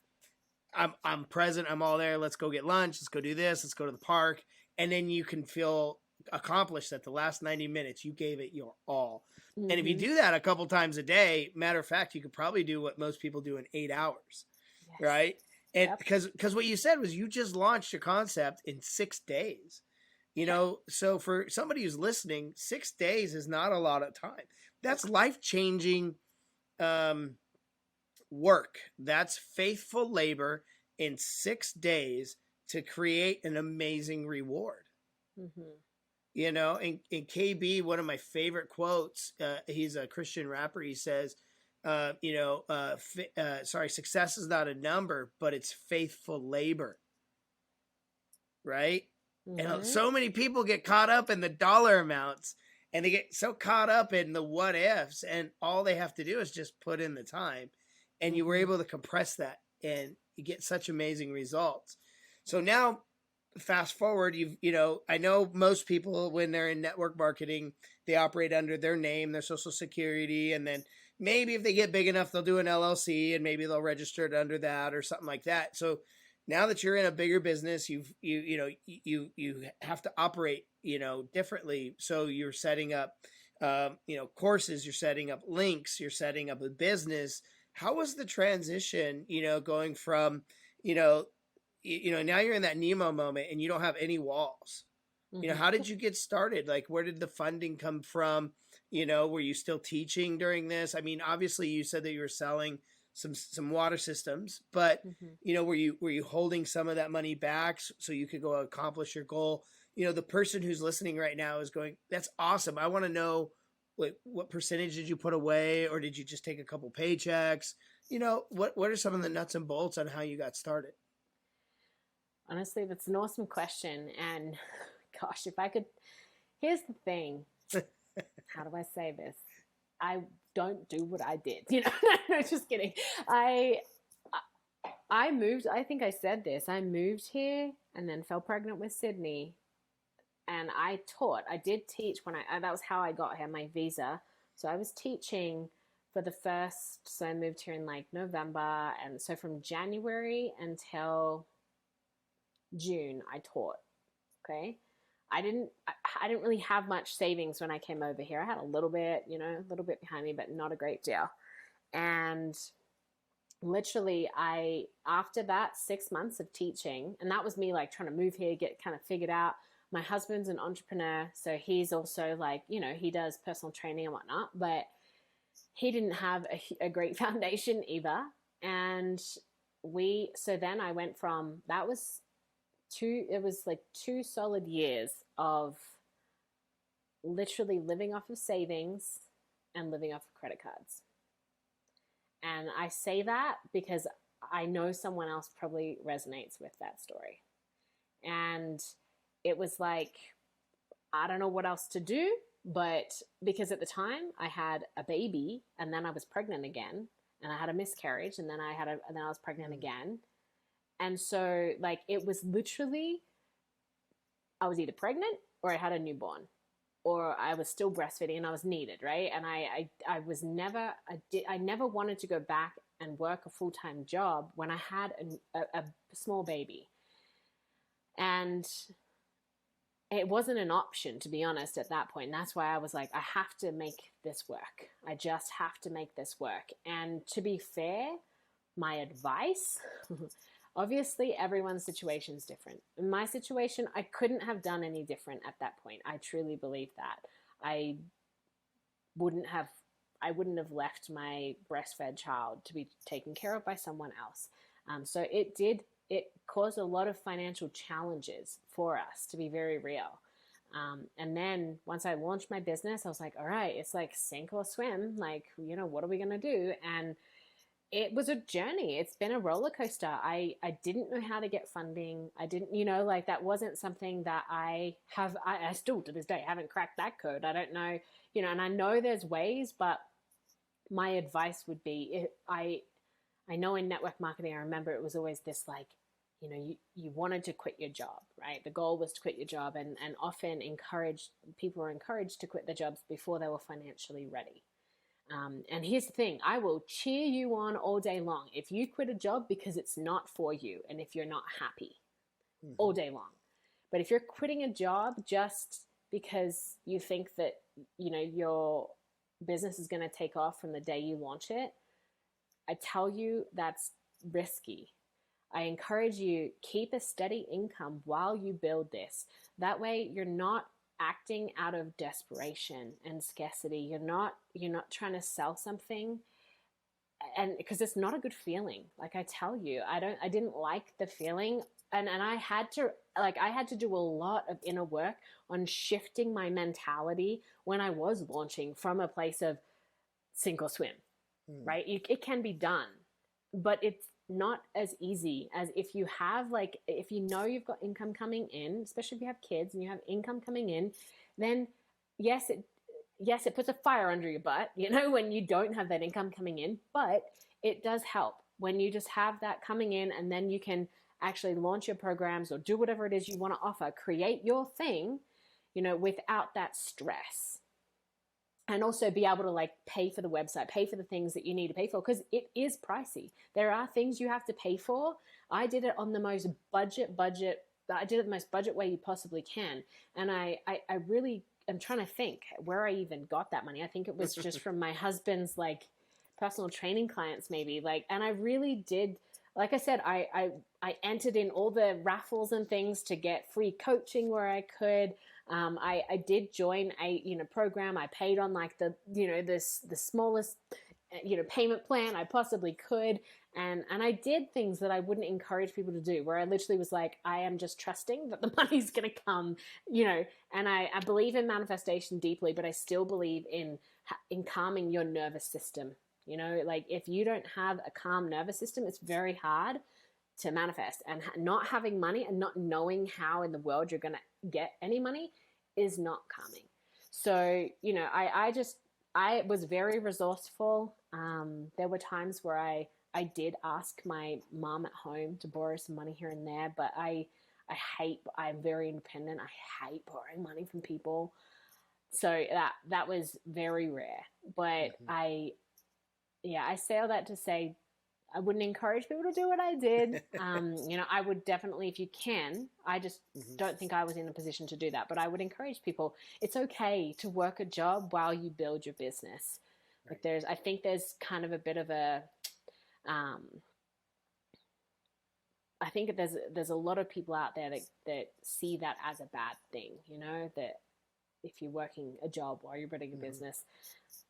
I'm present. I'm all there. Let's go get lunch. Let's go do this. Let's go to the park. And then you can feel accomplished that the last 90 minutes, you gave it your all. Mm-hmm. And if you do that a couple times a day, matter of fact, you could probably do what most people do in 8 hours, yes. Right? And because what you said was you just launched your concept in 6 days. So for somebody who's listening, 6 days is not a lot of time. That's life-changing work. That's faithful labor in 6 days to create an amazing reward. Mm-hmm. And KB, one of my favorite quotes, he's a Christian rapper. He says, success is not a number, but it's faithful labor. Right? Mm-hmm. And so many people get caught up in the dollar amounts. And they get so caught up in the what ifs, and all they have to do is just put in the time. And you were able to compress that, and you get such amazing results. So now, fast forward, I know most people, when they're in network marketing, they operate under their name, their social security, and then maybe if they get big enough, they'll do an LLC, and maybe they'll register it under that or something like that. So now that you're in a bigger business, you have to operate, differently. So you're setting up courses, you're setting up links, you're setting up a business. How was the transition, going from, you know, now you're in that Nemo moment and you don't have any walls. Mm-hmm. How did you get started? Like, where did the funding come from? Were you still teaching during this? I mean, obviously you said that you were selling some water systems, but Mm-hmm. were you holding some of that money back so you could go accomplish your goal? The person who's listening right now is going, that's awesome. I want to know, like, what percentage did you put away, or did you just take a couple paychecks? What are some of the nuts and bolts on how you got started? Honestly, that's an awesome question. And gosh, if I could, here's the thing. How do I say this? I don't do what I did. No, just kidding. I I moved. I think I said this. I moved here and then fell pregnant with Sydney, and I taught. I did teach when I. That was how I got here. My visa. So I was teaching for the first. So I moved here in like November, and so from January until June, I taught. Okay. I didn't really have much savings when I came over here. I had a little bit, a little bit behind me, but not a great deal. And literally after that 6 months of teaching, and that was me like trying to move here, get kind of figured out. My husband's an entrepreneur, so he's also like, he does personal training and whatnot, but he didn't have a great foundation either. And so then I went from, that was it was like 2 solid years of literally living off of savings and living off of credit cards. And I say that because I know someone else probably resonates with that story. And it was like, I don't know what else to do, but because at the time I had a baby and then I was pregnant again, and I had a miscarriage, and then and then I was pregnant again. And so like it was literally, I was either pregnant or I had a newborn, or I was still breastfeeding and I was needed, right? And I was never, I never wanted to go back and work a full-time job when I had a small baby. And it wasn't an option, to be honest, at that point. And that's why I was like, I have to make this work. I just have to make this work. And to be fair, my advice, obviously everyone's situation is different. In my situation, I couldn't have done any different at that point. I truly believe that. I wouldn't have left my breastfed child to be taken care of by someone else. So it caused a lot of financial challenges for us, to be very real. And then once I launched my business, I was like, all right, it's like sink or swim. Like, what are we going to do? And it was a journey. It's been a roller coaster. I didn't know how to get funding. I didn't, like that wasn't something that I still to this day haven't cracked that code. I don't know, and I know there's ways, but my advice would be, I know in network marketing, I remember it was always this like, you wanted to quit your job, right? The goal was to quit your job, and often people were encouraged to quit their jobs before they were financially ready. And here's the thing, I will cheer you on all day long if you quit a job because it's not for you and if you're not happy, all day long. But if you're quitting a job just because you think that, your business is going to take off from the day you launch it, I tell you that's risky. I encourage you, keep a steady income while you build this. That way you're not acting out of desperation and scarcity. You're not trying to sell something, and because it's not a good feeling. Like I tell you, I didn't like the feeling, and I had to do a lot of inner work on shifting my mentality when I was launching from a place of sink or swim, right? It can be done, but it's not as easy as if you have if you've got income coming in, especially if you have kids and you have income coming in, then yes, it puts a fire under your butt, when you don't have that income coming in, but it does help when you just have that coming in, and then you can actually launch your programs or do whatever it is you want to offer, create your thing, without that stress. And also be able to pay for the website, pay for the things that you need to pay for, because it is pricey. There are things you have to pay for. I did it on the most budget. I did it the most budget way you possibly can. And I really I'm trying to think where I even got that money. I think it was just from my husband's like personal training clients maybe, like, and I really did, like I said, I entered in all the raffles and things to get free coaching where I could. I did join a, program. I paid on like the smallest, payment plan I possibly could. And I did things that I wouldn't encourage people to do, where I literally was like, I am just trusting that the money's going to come, and I believe in manifestation deeply, but I still believe in calming your nervous system. Like if you don't have a calm nervous system, it's very hard to manifest, and not having money and not knowing how in the world you're going to get any money is not calming. So, I was very resourceful. There were times where I did ask my mom at home to borrow some money here and there, but I'm very independent. I hate borrowing money from people. So that was very rare. But I say all that to say, I wouldn't encourage people to do what I did. I would definitely, if you can, I just don't think I was in a position to do that, but I would encourage people. It's okay to work a job while you build your business. Right. Like I think there's kind of a bit of a, I think there's a lot of people out there that see that as a bad thing, that if you're working a job while you're building a business,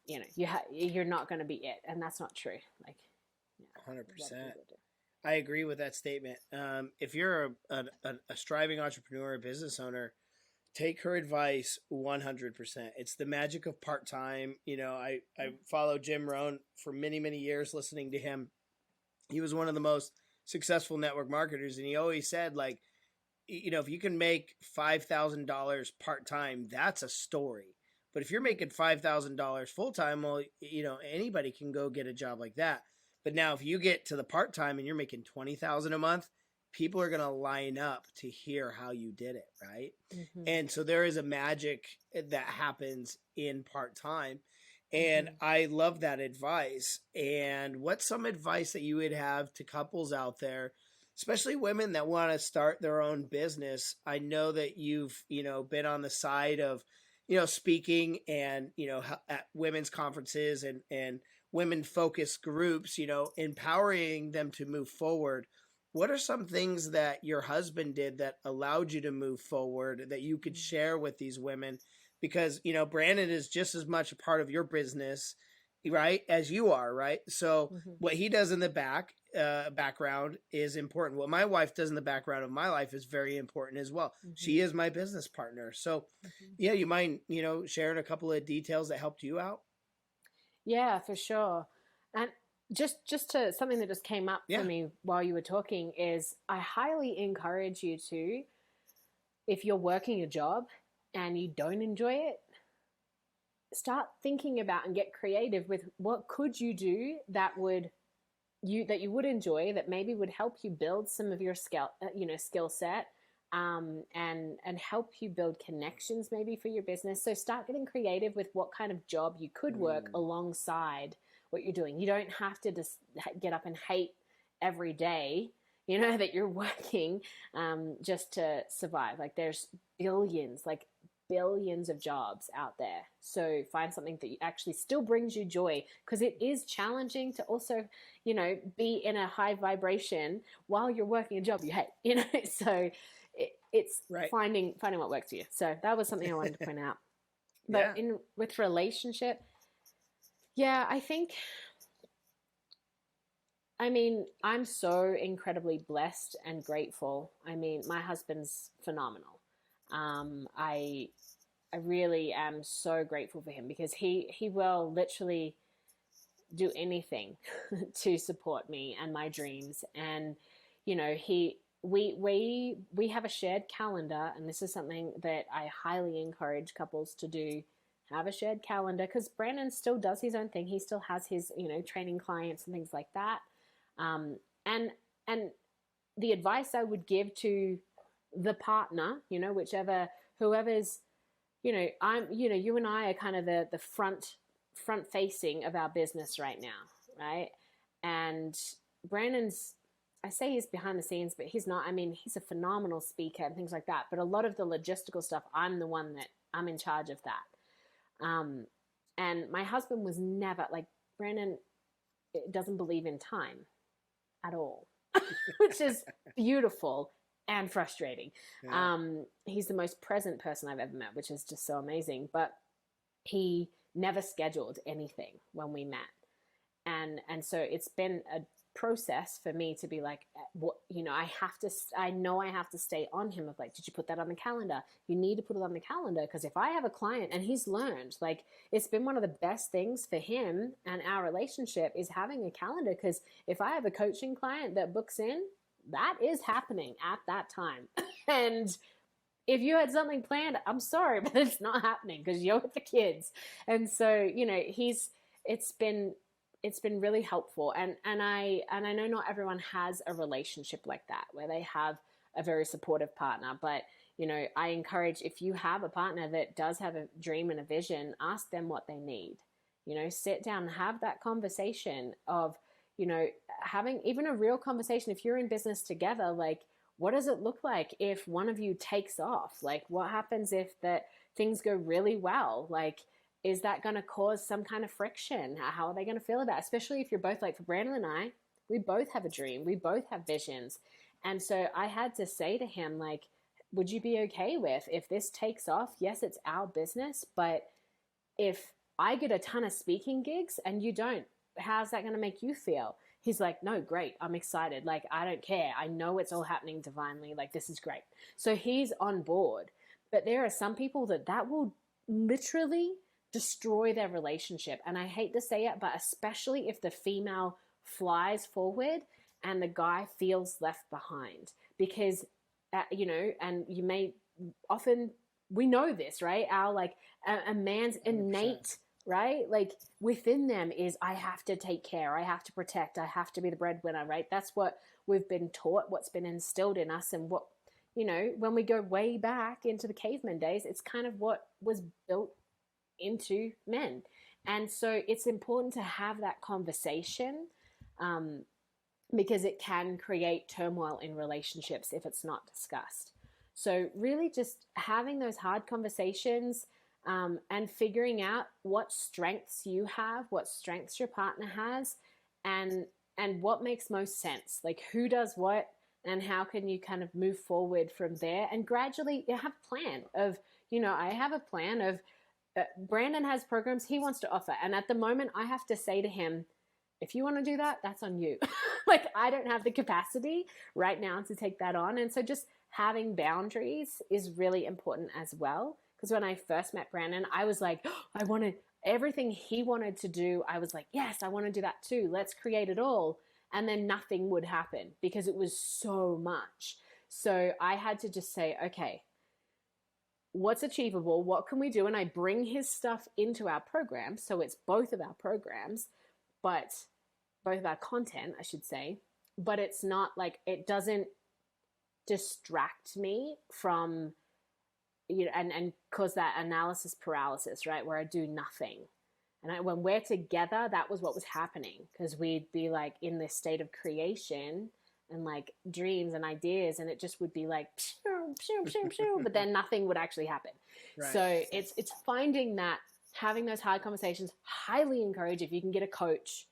you're not going to be it. And that's not true. Like, 100%. I agree with that statement. If you're a striving entrepreneur, a business owner, take her advice 100%. It's the magic of part-time. I followed Jim Rohn for many, many years, listening to him. He was one of the most successful network marketers. And he always said, like, if you can make $5,000 part-time, that's a story. But if you're making $5,000 full-time, well, anybody can go get a job like that. But now if you get to the part-time and you're making $20,000 a month, people are going to line up to hear how you did it, right? And so there is a magic that happens in part-time. And I love that advice. And what's some advice that you would have to couples out there, especially women that want to start their own business? I know that you've, been on the side of, speaking and, at women's conferences and women focused groups, empowering them to move forward. What are some things that your husband did that allowed you to move forward that you could share with these women? Because, Brandon is just as much a part of your business, right, as you are, right? So what he does in the background is important. What my wife does in the background of my life is very important as well. She is my business partner. So yeah, you mind, sharing a couple of details that helped you out? Yeah, for sure. And just to something that just came up for me while you were talking is I highly encourage you to, if you're working a job and you don't enjoy it, start thinking about and get creative with what could you do that you would enjoy, that maybe would help you build some of your skill set, and help you build connections maybe for your business. So start getting creative with what kind of job you could work alongside what you're doing. You don't have to just get up and hate every day, that you're working, just to survive. Like there's billions of jobs out there. So find something that actually still brings you joy, because it is challenging to also, be in a high vibration while you're working a job you hate, so it's right. finding what works for you. So that was something I wanted to point out. But with relationship, I'm so incredibly blessed and grateful. My husband's phenomenal. I really am so grateful for him, because he will literally do anything to support me and my dreams. And we have a shared calendar, and this is something that I highly encourage couples to do. Have a shared calendar, because Brandon still does his own thing. He still has his training clients and things like that. And the advice I would give to the partner, whoever's, you and I are kind of the front facing of our business right now, right? And Brandon's, I say he's behind the scenes, but he's not. He's a phenomenal speaker and things like that. But a lot of the logistical stuff, I'm the one that I'm in charge of that. And my husband was never like, Brandon doesn't believe in time at all, which is beautiful and frustrating. Yeah. He's the most present person I've ever met, which is just so amazing. But he never scheduled anything when we met. And so it's been a process for me to be like, what, you know, I know I have to stay on him of like, did you put that on the calendar? You need to put it on the calendar, because if I have a client, and he's learned, like, it's been one of the best things for him and our relationship is having a calendar, because if I have a coaching client that books in, that is happening at that time. And if you had something planned, I'm sorry, but it's not happening because you're with the kids. And so, you know, it's been really helpful. And I know not everyone has a relationship like that where they have a very supportive partner, but you know, I encourage, if you have a partner that does have a dream and a vision, ask them what they need. You know, sit down and have that conversation of, you know, having even a real conversation. If you're in business together, like, what does it look like if one of you takes off? Like, what happens if that things go really well? Like, is that going to cause some kind of friction? How are they going to feel about it? Especially if you're both, like for Brandon and I, we both have a dream. We both have visions. And so I had to say to him, like, would you be okay with if this takes off? Yes, it's our business, but if I get a ton of speaking gigs and you don't, how's that going to make you feel? He's like, no, great. I'm excited. Like, I don't care. I know it's all happening divinely. Like, this is great. So he's on board. But there are some people that will literally destroy their relationship. And I hate to say it, but especially if the female flies forward and the guy feels left behind. Because, you know, and you may often, we know this, right? Our like, a man's 100%. innate, right? Like within them is, I have to take care, I have to protect, I have to be the breadwinner, right? That's what we've been taught, what's been instilled in us. And what, you know, when we go way back into the caveman days, it's kind of what was built into men. And so it's important to have that conversation, because it can create turmoil in relationships if it's not discussed. So really just having those hard conversations, and figuring out what strengths you have, what strengths your partner has, and what makes most sense. Like who does what, and how can you kind of move forward from there? And gradually you have a plan of, you know, I have a plan of, Brandon has programs he wants to offer. And at the moment I have to say to him, if you want to do that, that's on you. Like I don't have the capacity right now to take that on. And so just having boundaries is really important as well. Because when I first met Brandon, I was like, oh, I wanted everything he wanted to do. I was like, yes, I want to do that too. Let's create it all. And then nothing would happen because it was so much. So I had to just say, okay, what's achievable? What can we do? And I bring his stuff into our program. So it's both of our programs, but both of our content, I should say. But it's not like, it doesn't distract me from, you know, and cause that analysis paralysis, right? Where I do nothing. And when we're together, that was what was happening, because we'd be like in this state of creation and like dreams and ideas, and it just would be like, pshoo, pshoo, pshoo, pshoo, but then nothing would actually happen. Right. So it's finding that, having those hard conversations. Highly encourage, if you can get a coach,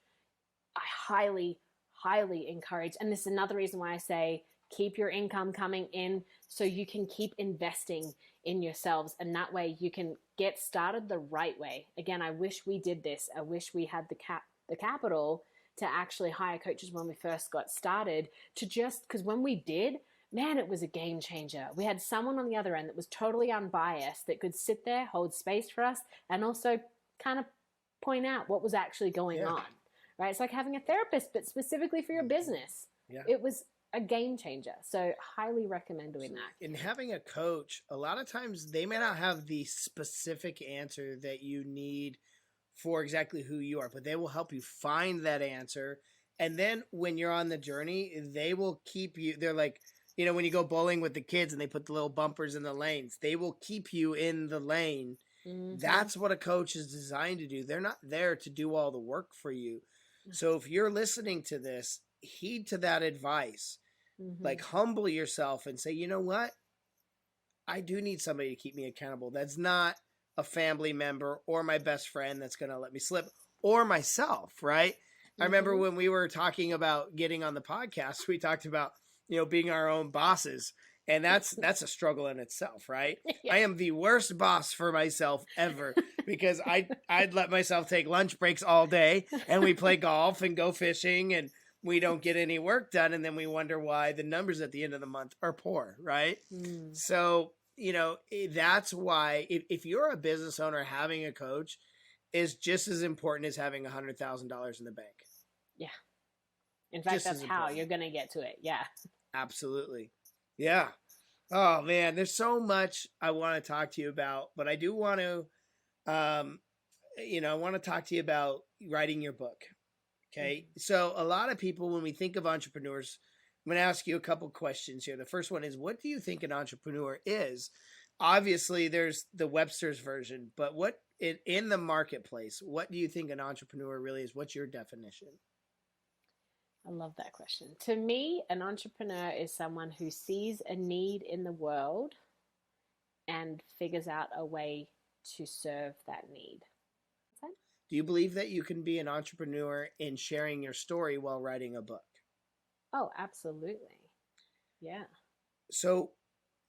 I highly, highly encourage. And this is another reason why I say, keep your income coming in so you can keep investing in yourselves. And that way you can get started the right way. Again, I wish we did this. I wish we had the capital to actually hire coaches when we first got started, to just, because when we did, man, it was a game changer. We had someone on the other end that was totally unbiased, that could sit there, hold space for us, and also kind of point out what was actually going on, right? It's like having a therapist, but specifically for your business. Yeah. It was a game changer. So highly recommend doing that. In having a coach, a lot of times they may not have the specific answer that you need for exactly who you are, but they will help you find that answer. And then when you're on the journey, they will keep you, they're like, you know, when you go bowling with the kids and they put the little bumpers in the lanes, they will keep you in the lane. Mm-hmm. That's what a coach is designed to do. They're not there to do all the work for you. So if you're listening to this, heed to that advice. Mm-hmm. Like humble yourself and say, you know what? I do need somebody to keep me accountable. That's not a family member or my best friend that's going to let me slip, or myself, right? I remember Mm-hmm. when we were talking about getting on the podcast, we talked about, being our own bosses. And that's a struggle in itself, right? Yeah. I am the worst boss for myself ever because I'd let myself take lunch breaks all day and we play golf and go fishing and we don't get any work done, and then we wonder why the numbers at the end of the month are poor, right? Mm. So, that's why if you're a business owner, having a coach is just as important as having $100,000 in the bank. Yeah. In fact, Just that's as how important. you're going to get to it. Yeah. Absolutely. Yeah. Oh man, there's so much I want to talk to you about, but I do want to, I want to talk to you about writing your book. Okay. Mm-hmm. So a lot of people, when we think of entrepreneurs, I'm going to ask you a couple questions here. The first one is, what do you think an entrepreneur is? Obviously, there's the Webster's version, but in the marketplace, what do you think an entrepreneur really is? What's your definition? I love that question. To me, an entrepreneur is someone who sees a need in the world and figures out a way to serve that need. Do you believe that you can be an entrepreneur in sharing your story while writing a book? Oh, absolutely. Yeah. So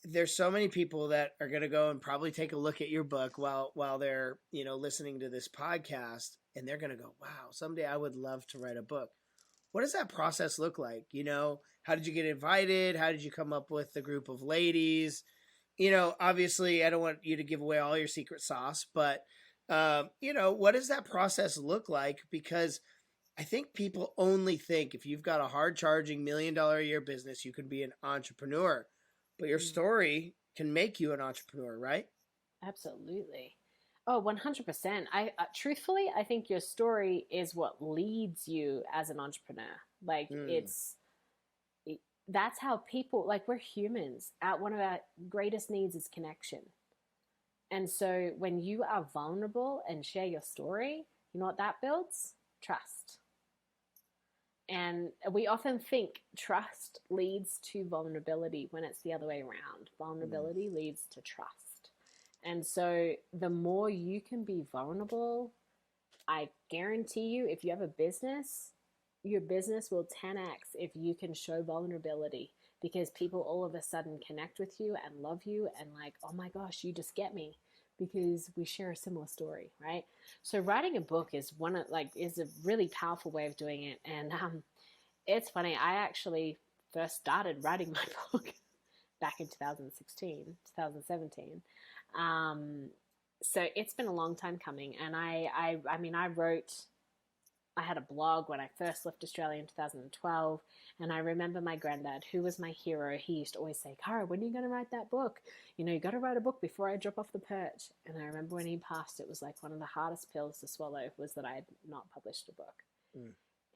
there's so many people that are going to go and probably take a look at your book while they're, listening to this podcast, and they're going to go, wow, someday I would love to write a book. What does that process look like? How did you get invited? How did you come up with the group of ladies? Obviously I don't want you to give away all your secret sauce, but what does that process look like? Because I think people only think if you've got a hard charging $1 million a year business, you can be an entrepreneur, but your story can make you an entrepreneur, right? Absolutely. Oh, 100%. I truthfully, I think your story is what leads you as an entrepreneur. Like that's how people, like, we're humans. One of our greatest needs is connection. And so when you are vulnerable and share your story, you know what that builds? Trust. And we often think trust leads to vulnerability when it's the other way around. Vulnerability leads to trust. And so the more you can be vulnerable, I guarantee you, if you have a business, your business will 10x if you can show vulnerability, because people all of a sudden connect with you and love you and like, oh my gosh, you just get me, because we share a similar story, right? So writing a book is is a really powerful way of doing it. And it's funny, I actually first started writing my book back in 2016, 2017. So it's been a long time coming. And I had a blog when I first left Australia in 2012. And I remember my granddad, who was my hero, he used to always say, Cara, when are you going to write that book? You got to write a book before I drop off the perch. And I remember when he passed, it was like one of the hardest pills to swallow was that I had not published a book.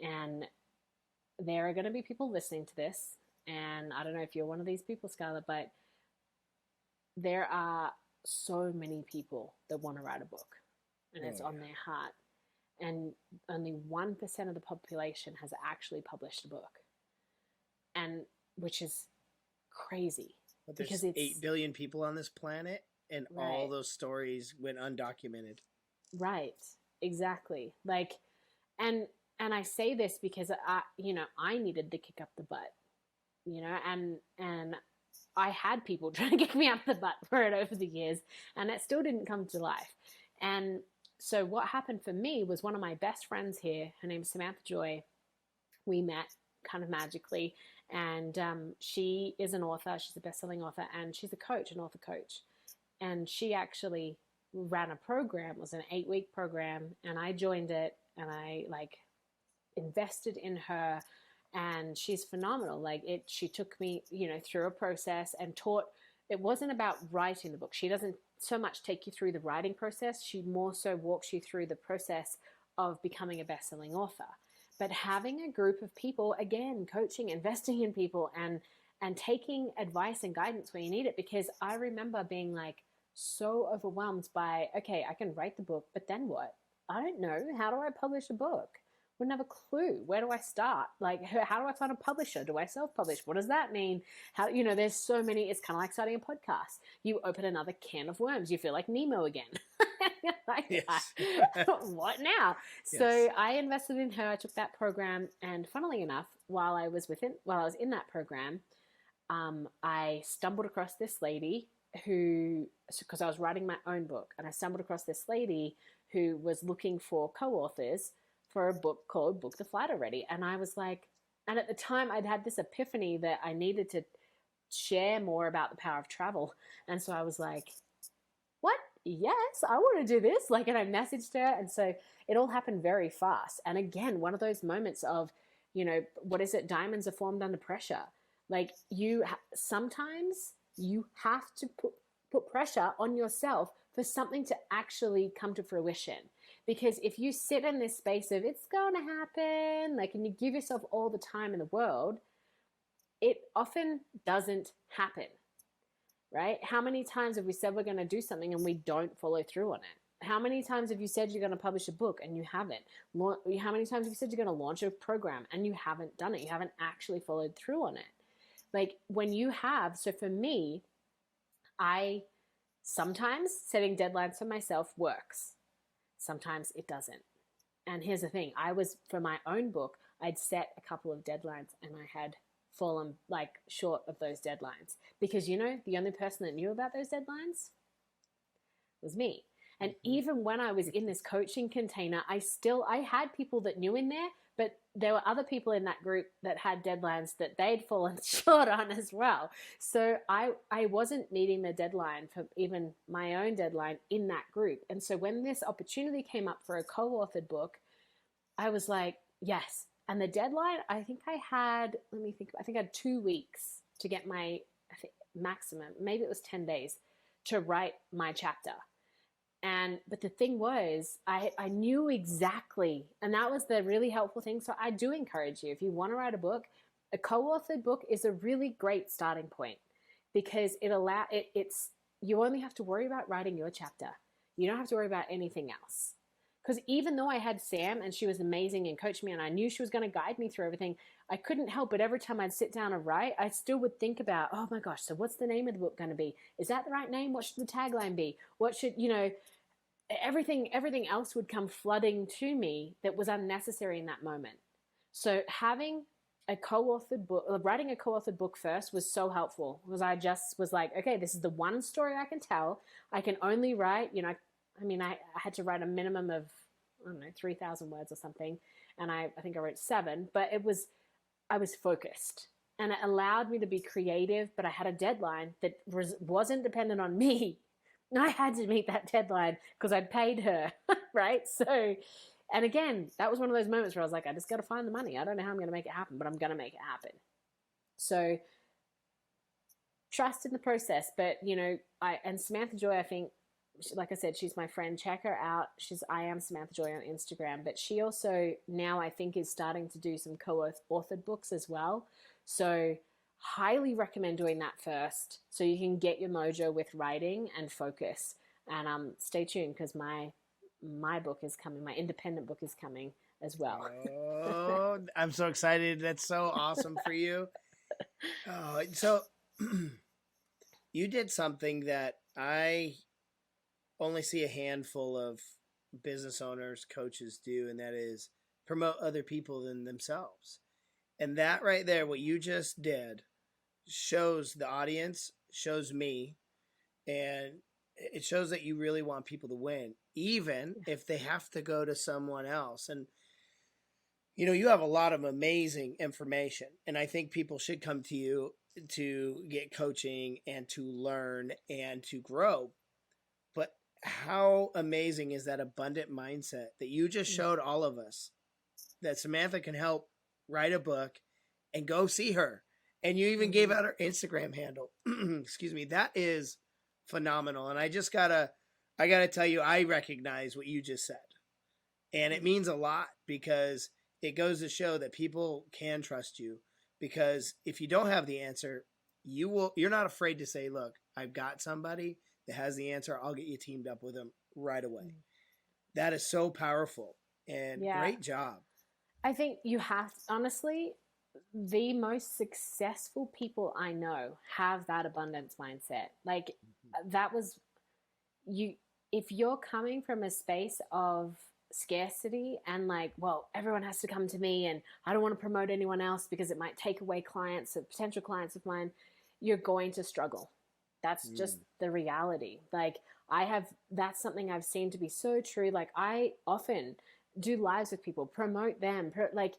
And there are going to be people listening to this. And I don't know if you're one of these people, Scarlett, but there are so many people that want to write a book, and it's on their heart. And only 1% of the population has actually published a book, and which is crazy. But there's 8 billion people on this planet, and all those stories went undocumented. Right. Exactly. Like, and I say this because I needed to kick up the butt, and I had people trying to kick me up the butt for it over the years, and it still didn't come to life. And so what happened for me was one of my best friends here, her name's Samantha Joy, we met kind of magically, and she is an author, she's a best-selling author, and she's a coach, an author coach. And she actually ran a program, it was an 8-week program, and I joined it, and I invested in her, and she's phenomenal. She took me, through a process and taught. It wasn't about writing the book. She doesn't so much take you through the writing process. She more so walks you through the process of becoming a best-selling author. But having a group of people, again, coaching, investing in people, and taking advice and guidance where you need it. Because I remember being so overwhelmed by, okay, I can write the book, but then what? I don't know. How do I publish a book? wouldn't have a clue. Where do I start? Like, how do I find a publisher? Do I self-publish? What does that mean? How, there's so many. It's kind of like starting a podcast. You open another can of worms. You feel like Nemo again. Like, Yes. what now? Yes. So I invested in her. I took that program, and funnily enough, while I was in that program, I stumbled across this lady because I was writing my own book, and I stumbled across this lady who was looking for co-authors for a book called Book the Flight Already. And I was like, and at the time I'd had this epiphany that I needed to share more about the power of travel. And so I was like, what? Yes, I want to do this. Like, and I messaged her. And so it all happened very fast. And again, one of those moments of, what is it? Diamonds are formed under pressure. Like, sometimes you have to put pressure on yourself for something to actually come to fruition. Because if you sit in this space of it's going to happen, like, and you give yourself all the time in the world, it often doesn't happen, right? How many times have we said we're going to do something and we don't follow through on it? How many times have you said you're going to publish a book and you haven't? How many times have you said you're going to launch a program and you haven't done it? You haven't actually followed through on it. Like, when you have, so for me, sometimes setting deadlines for myself works. Sometimes it doesn't. And here's the thing. For my own book, I'd set a couple of deadlines and I had fallen like short of those deadlines because, the only person that knew about those deadlines was me. And even when I was in this coaching container, I had people that knew in there, but there were other people in that group that had deadlines that they'd fallen short on as well. So I wasn't meeting the deadline for even my own deadline in that group. And so when this opportunity came up for a co-authored book, I was like, yes. And the deadline, I think I had 2 weeks to get maximum, maybe it was 10 days to write my chapter. But the thing was, I knew exactly, and that was the really helpful thing. So I do encourage you, if you want to write a book, a co-authored book is a really great starting point because you only have to worry about writing your chapter. You don't have to worry about anything else. Because even though I had Sam and she was amazing and coached me and I knew she was going to guide me through everything, I couldn't help but every time I'd sit down and write, I still would think about, oh my gosh, so what's the name of the book going to be? Is that the right name? What should the tagline be? What should, everything else would come flooding to me that was unnecessary in that moment. So having a co-authored book, writing a co-authored book first was so helpful because I just was like, okay, this is the one story I can tell. I can only write, I had to write a minimum of, 3,000 words or something. And I think I wrote 7, but I was focused and it allowed me to be creative, but I had a deadline that wasn't dependent on me. I had to meet that deadline because I paid her, right? So, and again, that was one of those moments where I was like, I just got to find the money. I don't know how I'm going to make it happen, but I'm going to make it happen. So trust in the process. But, and Samantha Joy, I think, like I said, she's my friend. Check her out. I am Samantha Joy on Instagram, but she also now I think is starting to do some co-authored books as well. So highly recommend doing that first so you can get your mojo with writing and focus. And stay tuned because my book is coming. My independent book is coming as well. Oh, I'm so excited. That's so awesome for you. Oh, so you did something that I only see a handful of business owners, coaches do, and that is promote other people than themselves. And that right there, what you just did, shows the audience, shows me, and it shows that you really want people to win, even if they have to go to someone else. And, you have a lot of amazing information, and I think people should come to you to get coaching and to learn and to grow. But how amazing is that abundant mindset that you just showed all of us, that Samantha can help write a book and go see her. And you even gave out her Instagram handle. Excuse me. That is phenomenal. And I gotta tell you, I recognize what you just said. And it means a lot because it goes to show that people can trust you, because if you don't have the answer, you're not afraid to say, look, I've got somebody that has the answer. I'll get you teamed up with them right away. That is so powerful, and great job. I think you have, honestly, the most successful people I know have that abundance mindset. Like that was you, if you're coming from a space of scarcity and like, well, everyone has to come to me and I don't want to promote anyone else because it might take away clients or potential clients of mine, you're going to struggle. That's just the reality. Like I have, that's something I've seen to be so true. Like I often do lives with people, promote them, like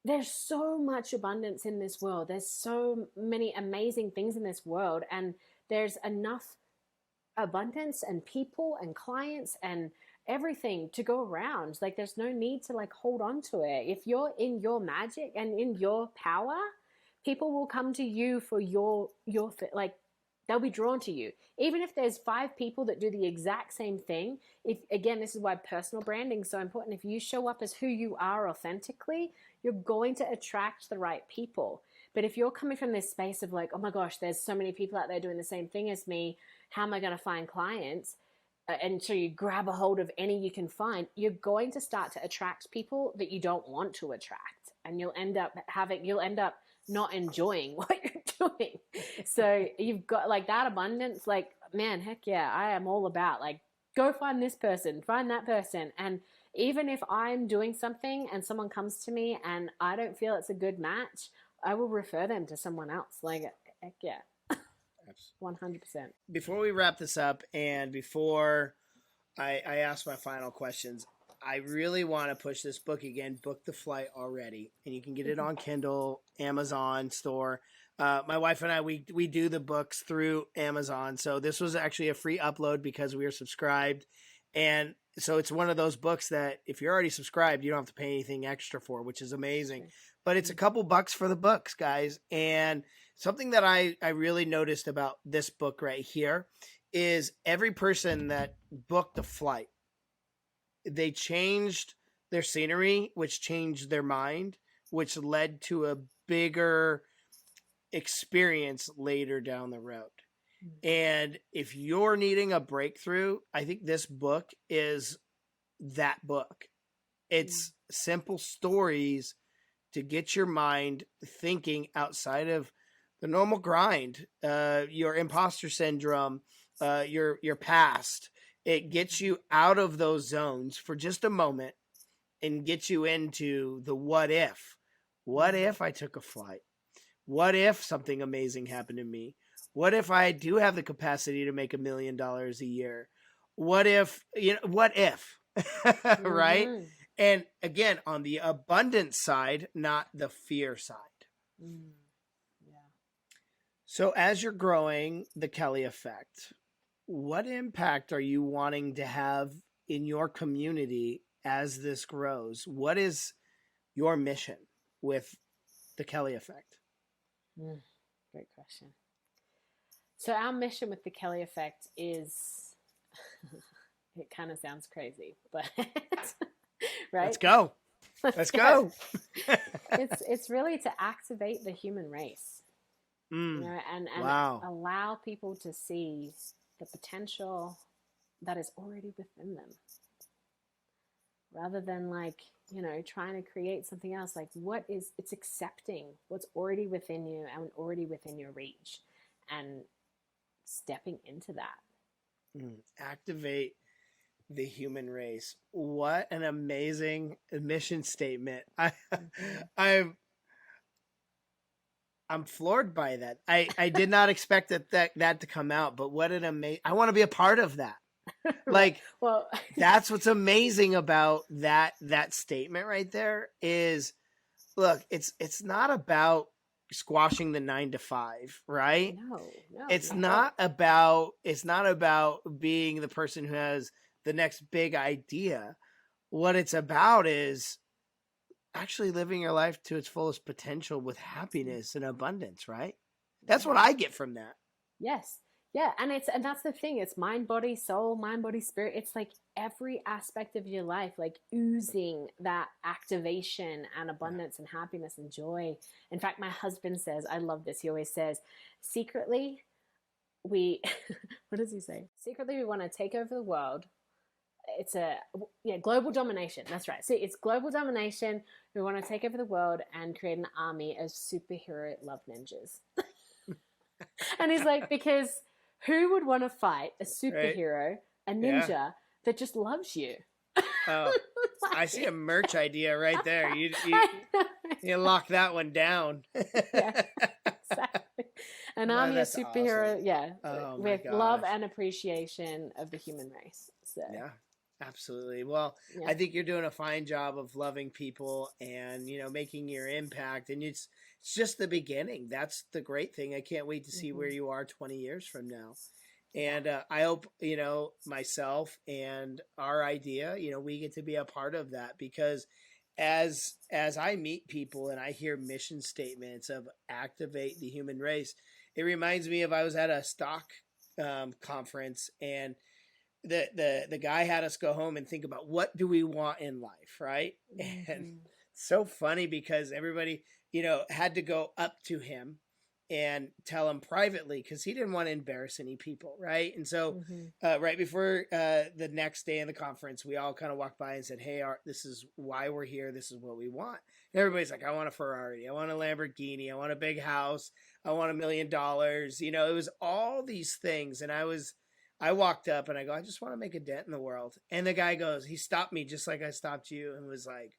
there's so much abundance in this world. There's so many amazing things in this world, and there's enough abundance and people and clients and everything to go around. Like there's no need to like hold on to it. If you're in your magic and in your power, people will come to you for your like they'll be drawn to you. Even if there's 5 people that do the exact same thing, if again, this is why personal branding is so important. If you show up as who you are authentically, you're going to attract the right people. But if you're coming from this space of like, oh my gosh, there's so many people out there doing the same thing as me, how am I going to find clients? And so you grab a hold of any you can find, you're going to start to attract people that you don't want to attract. And you'll end up not enjoying what you're doing. So you've got like that abundance, like, man, heck yeah, I am all about like, go find this person, find that person. And even if I'm doing something and someone comes to me and I don't feel it's a good match, I will refer them to someone else. Like, heck yeah. 100%. Before we wrap this up and before I ask my final questions, I really want to push this book again, Book the Flight Already. And you can get it on Kindle, Amazon store. My wife and I, we do the books through Amazon. So this was actually a free upload because we are subscribed. And so it's one of those books that if you're already subscribed, you don't have to pay anything extra for, which is amazing. But it's a couple bucks for the books, guys. And something that I really noticed about this book right here is every person that booked a flight, they changed their scenery, which changed their mind, which led to a bigger experience later down the road. And if you're needing a breakthrough, I think this book is that book. It's simple stories to get your mind thinking outside of the normal grind, your imposter syndrome, your past. It gets you out of those zones for just a moment and gets you into the what if. What if I took a flight? What if something amazing happened to me? What if I do have the capacity to make $1 million a year? What if, what if, right? And again, on the abundance side, not the fear side. Yeah. So as you're growing the Kelley effect, what impact are you wanting to have in your community as this grows? What is your mission with the Kelley effect? Great question. So our mission with the Kelley effect is, it kind of sounds crazy, but right? Let's go. Let's go. It's really to activate the human race, and wow. allow people to see the potential that is already within them, rather than like, trying to create something else. Like it's accepting what's already within you and already within your reach and stepping into that. Activate the human race. What an amazing mission statement. I'm floored by that. I did not expect that to come out, but what an amazing, I want to be a part of that. Like, well, that's what's amazing about that statement right there is, look, it's not about squashing the 9 to 5, right? No, it's not about being the person who has the next big idea. What it's about is actually living your life to its fullest potential with happiness and abundance, right? That's what I get from that. Yes. Yeah, and that's the thing. It's mind, body, soul, mind, body, spirit. It's like every aspect of your life, like oozing that activation and abundance and happiness and joy. In fact, my husband says, I love this. He always says, secretly, what does he say? Secretly, we want to take over the world. global domination. That's right. So it's global domination. We want to take over the world and create an army of superhero love ninjas. And he's like, because who would want to fight a Right. superhero, a Yeah. ninja that just loves you? Oh, I see a merch idea right there. You lock that one down. Yeah, exactly. An Wow, army of that's superhero, awesome. yeah, Oh my with love gosh. and appreciation of the human race. So Yeah, absolutely. Well, yeah. I think you're doing a fine job of loving people and, making your impact. And it's just the beginning. That's the great thing. I can't wait to see where you are 20 years from now. And I hope, myself and our idea, we get to be a part of that, because as I meet people and I hear mission statements of activate the human race, it reminds me of, I was at a stock conference, and the guy had us go home and think about, what do we want in life, right? And so funny, because everybody, had to go up to him and tell him privately, because he didn't want to embarrass any people, right? And so right before the next day in the conference, we all kind of walked by and said, hey, this is why we're here, this is what we want. And everybody's like, I want a Ferrari, I want a Lamborghini, I want a big house, I want $1 million. It was all these things. And I walked up and I go, I just want to make a dent in the world. And the guy goes, he stopped me just like I stopped you, and was like,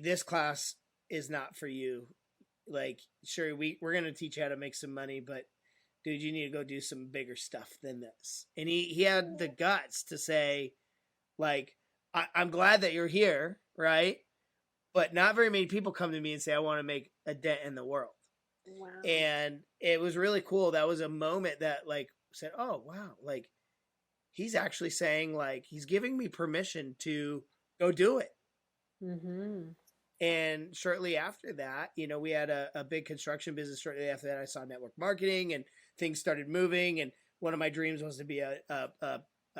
this class is not for you. Like, sure, we're going to teach you how to make some money, but dude, you need to go do some bigger stuff than this. And he had the guts to say, like, I'm glad that you're here, right? But not very many people come to me and say, I want to make a dent in the world. Wow. And it was really cool. That was a moment that, like, said, oh, wow, like, he's actually saying, like, he's giving me permission to go do it. And shortly after that, we had a big construction business. Shortly after that, I saw network marketing, and things started moving. And one of my dreams was to be a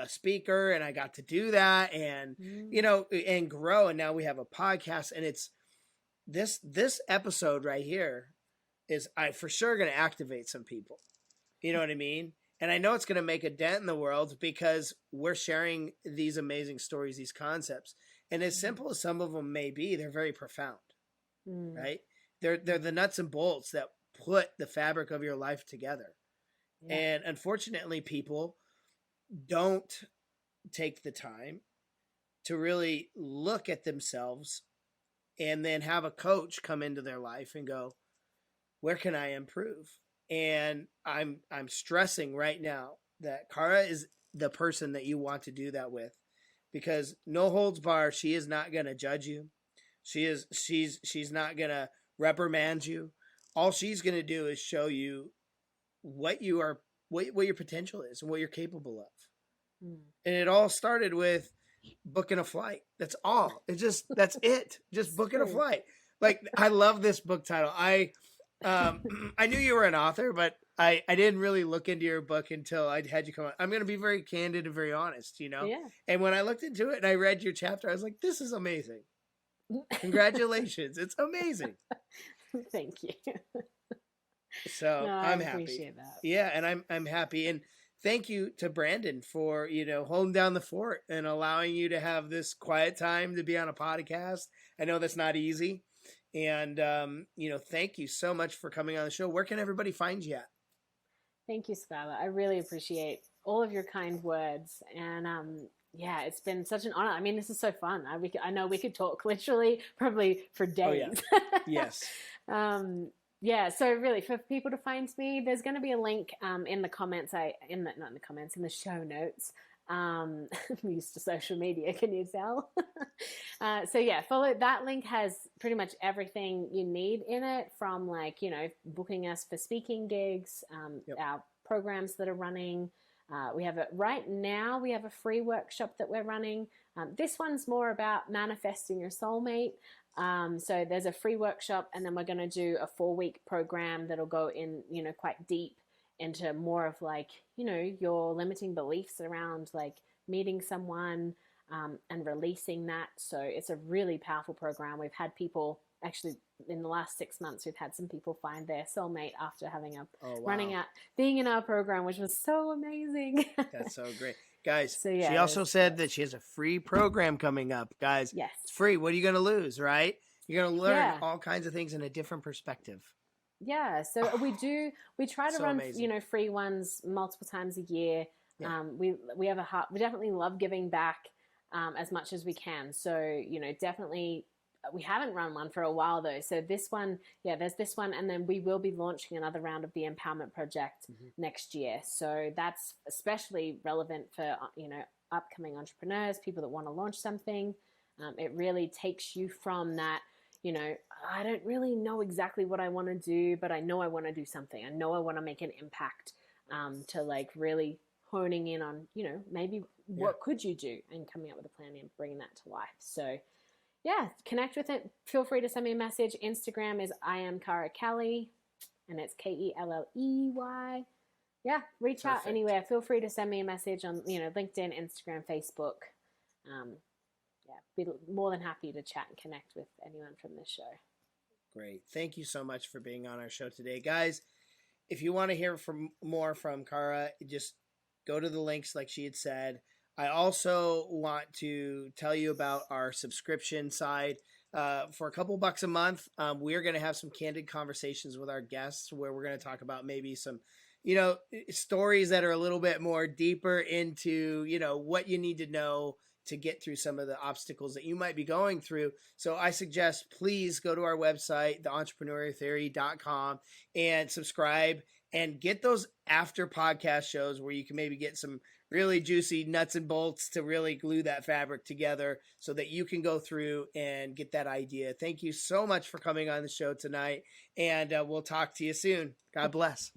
speaker, and I got to do that, and and grow. And now we have a podcast, and it's this episode right here is, I for sure going to activate some people. You know what I mean? And I know it's going to make a dent in the world, because we're sharing these amazing stories, these concepts. And as simple as some of them may be, they're very profound, right? They're the nuts and bolts that put the fabric of your life together. Yeah. And unfortunately, people don't take the time to really look at themselves and then have a coach come into their life and go, where can I improve? And I'm stressing right now that Cara is the person that you want to do that with, because no holds bar. She is not going to judge you. She's not going to reprimand you. All she's going to do is show you what your potential is and what you're capable of. And it all started with booking a flight. That's all. That's it. Just booking a flight. Like, I love this book title. I knew you were an author, but I didn't really look into your book until I had you come on. I'm going to be very candid and very honest, Yeah. And when I looked into it and I read your chapter, I was like, this is amazing. Congratulations. It's amazing. Thank you. So no, I'm I happy. Appreciate that. Yeah. And I'm happy. And thank you to Brandon for, holding down the fort and allowing you to have this quiet time to be on a podcast. I know that's not easy. And, thank you so much for coming on the show. Where can everybody find you at? Thank you, Skylar. I really appreciate all of your kind words. And yeah, it's been such an honor. I mean, this is so fun. I know we could talk literally probably for days. Oh, yeah. Yes. Yeah, so really, for people to find me, there's going to be a link in the comments. In the show notes. I'm used to social media, can you tell? So yeah, follow that link. Has pretty much everything you need in it, from booking us for speaking gigs, our programs that are running. We have right now we have a free workshop that we're running. This one's more about manifesting your soulmate. So there's a free workshop, and then we're going to do a 4-week program that'll go in, quite deep into more of your limiting beliefs around meeting someone and releasing that. So it's a really powerful program. We've had people actually in the last 6 months, we've had some people find their soulmate after having being in our program, which was so amazing. That's so great. Guys, So yeah, she also said that she has a free program coming up. Guys, yes, it's free. What are you going to lose, right? You're going to learn yeah. all kinds of things in a different perspective. Yeah, so we try to So run, amazing. free ones multiple times a year. Yeah. We have a heart, we definitely love giving back as much as we can. So, definitely we haven't run one for a while though. So this one, yeah, there's this one, and then we will be launching another round of the Empowerment Project next year. So that's especially relevant for, upcoming entrepreneurs, people that want to launch something. It really takes you from that, I don't really know exactly what I want to do, but I know I want to do something. I know I want to make an impact, to like really honing in on, maybe what could you do, and coming up with a plan and bringing that to life. So yeah, connect with it. Feel free to send me a message. Instagram is I am Cara Kelley, and it's Kelley. Yeah, reach out anywhere. Feel free to send me a message on, LinkedIn, Instagram, Facebook. Be more than happy to chat and connect with anyone from this show. Great. Thank you so much for being on our show today. Guys, if you want to hear more from Cara, just go to the links like she had said. I also want to tell you about our subscription side. For a couple bucks a month, we're going to have some candid conversations with our guests where we're going to talk about maybe some, stories that are a little bit more deeper into, what you need to know to get through some of the obstacles that you might be going through. So I suggest please go to our website, theentrepreneurtheory.com, and subscribe and get those after podcast shows where you can maybe get some really juicy nuts and bolts to really glue that fabric together so that you can go through and get that idea. Thank you so much for coming on the show tonight, and we'll talk to you soon. God bless.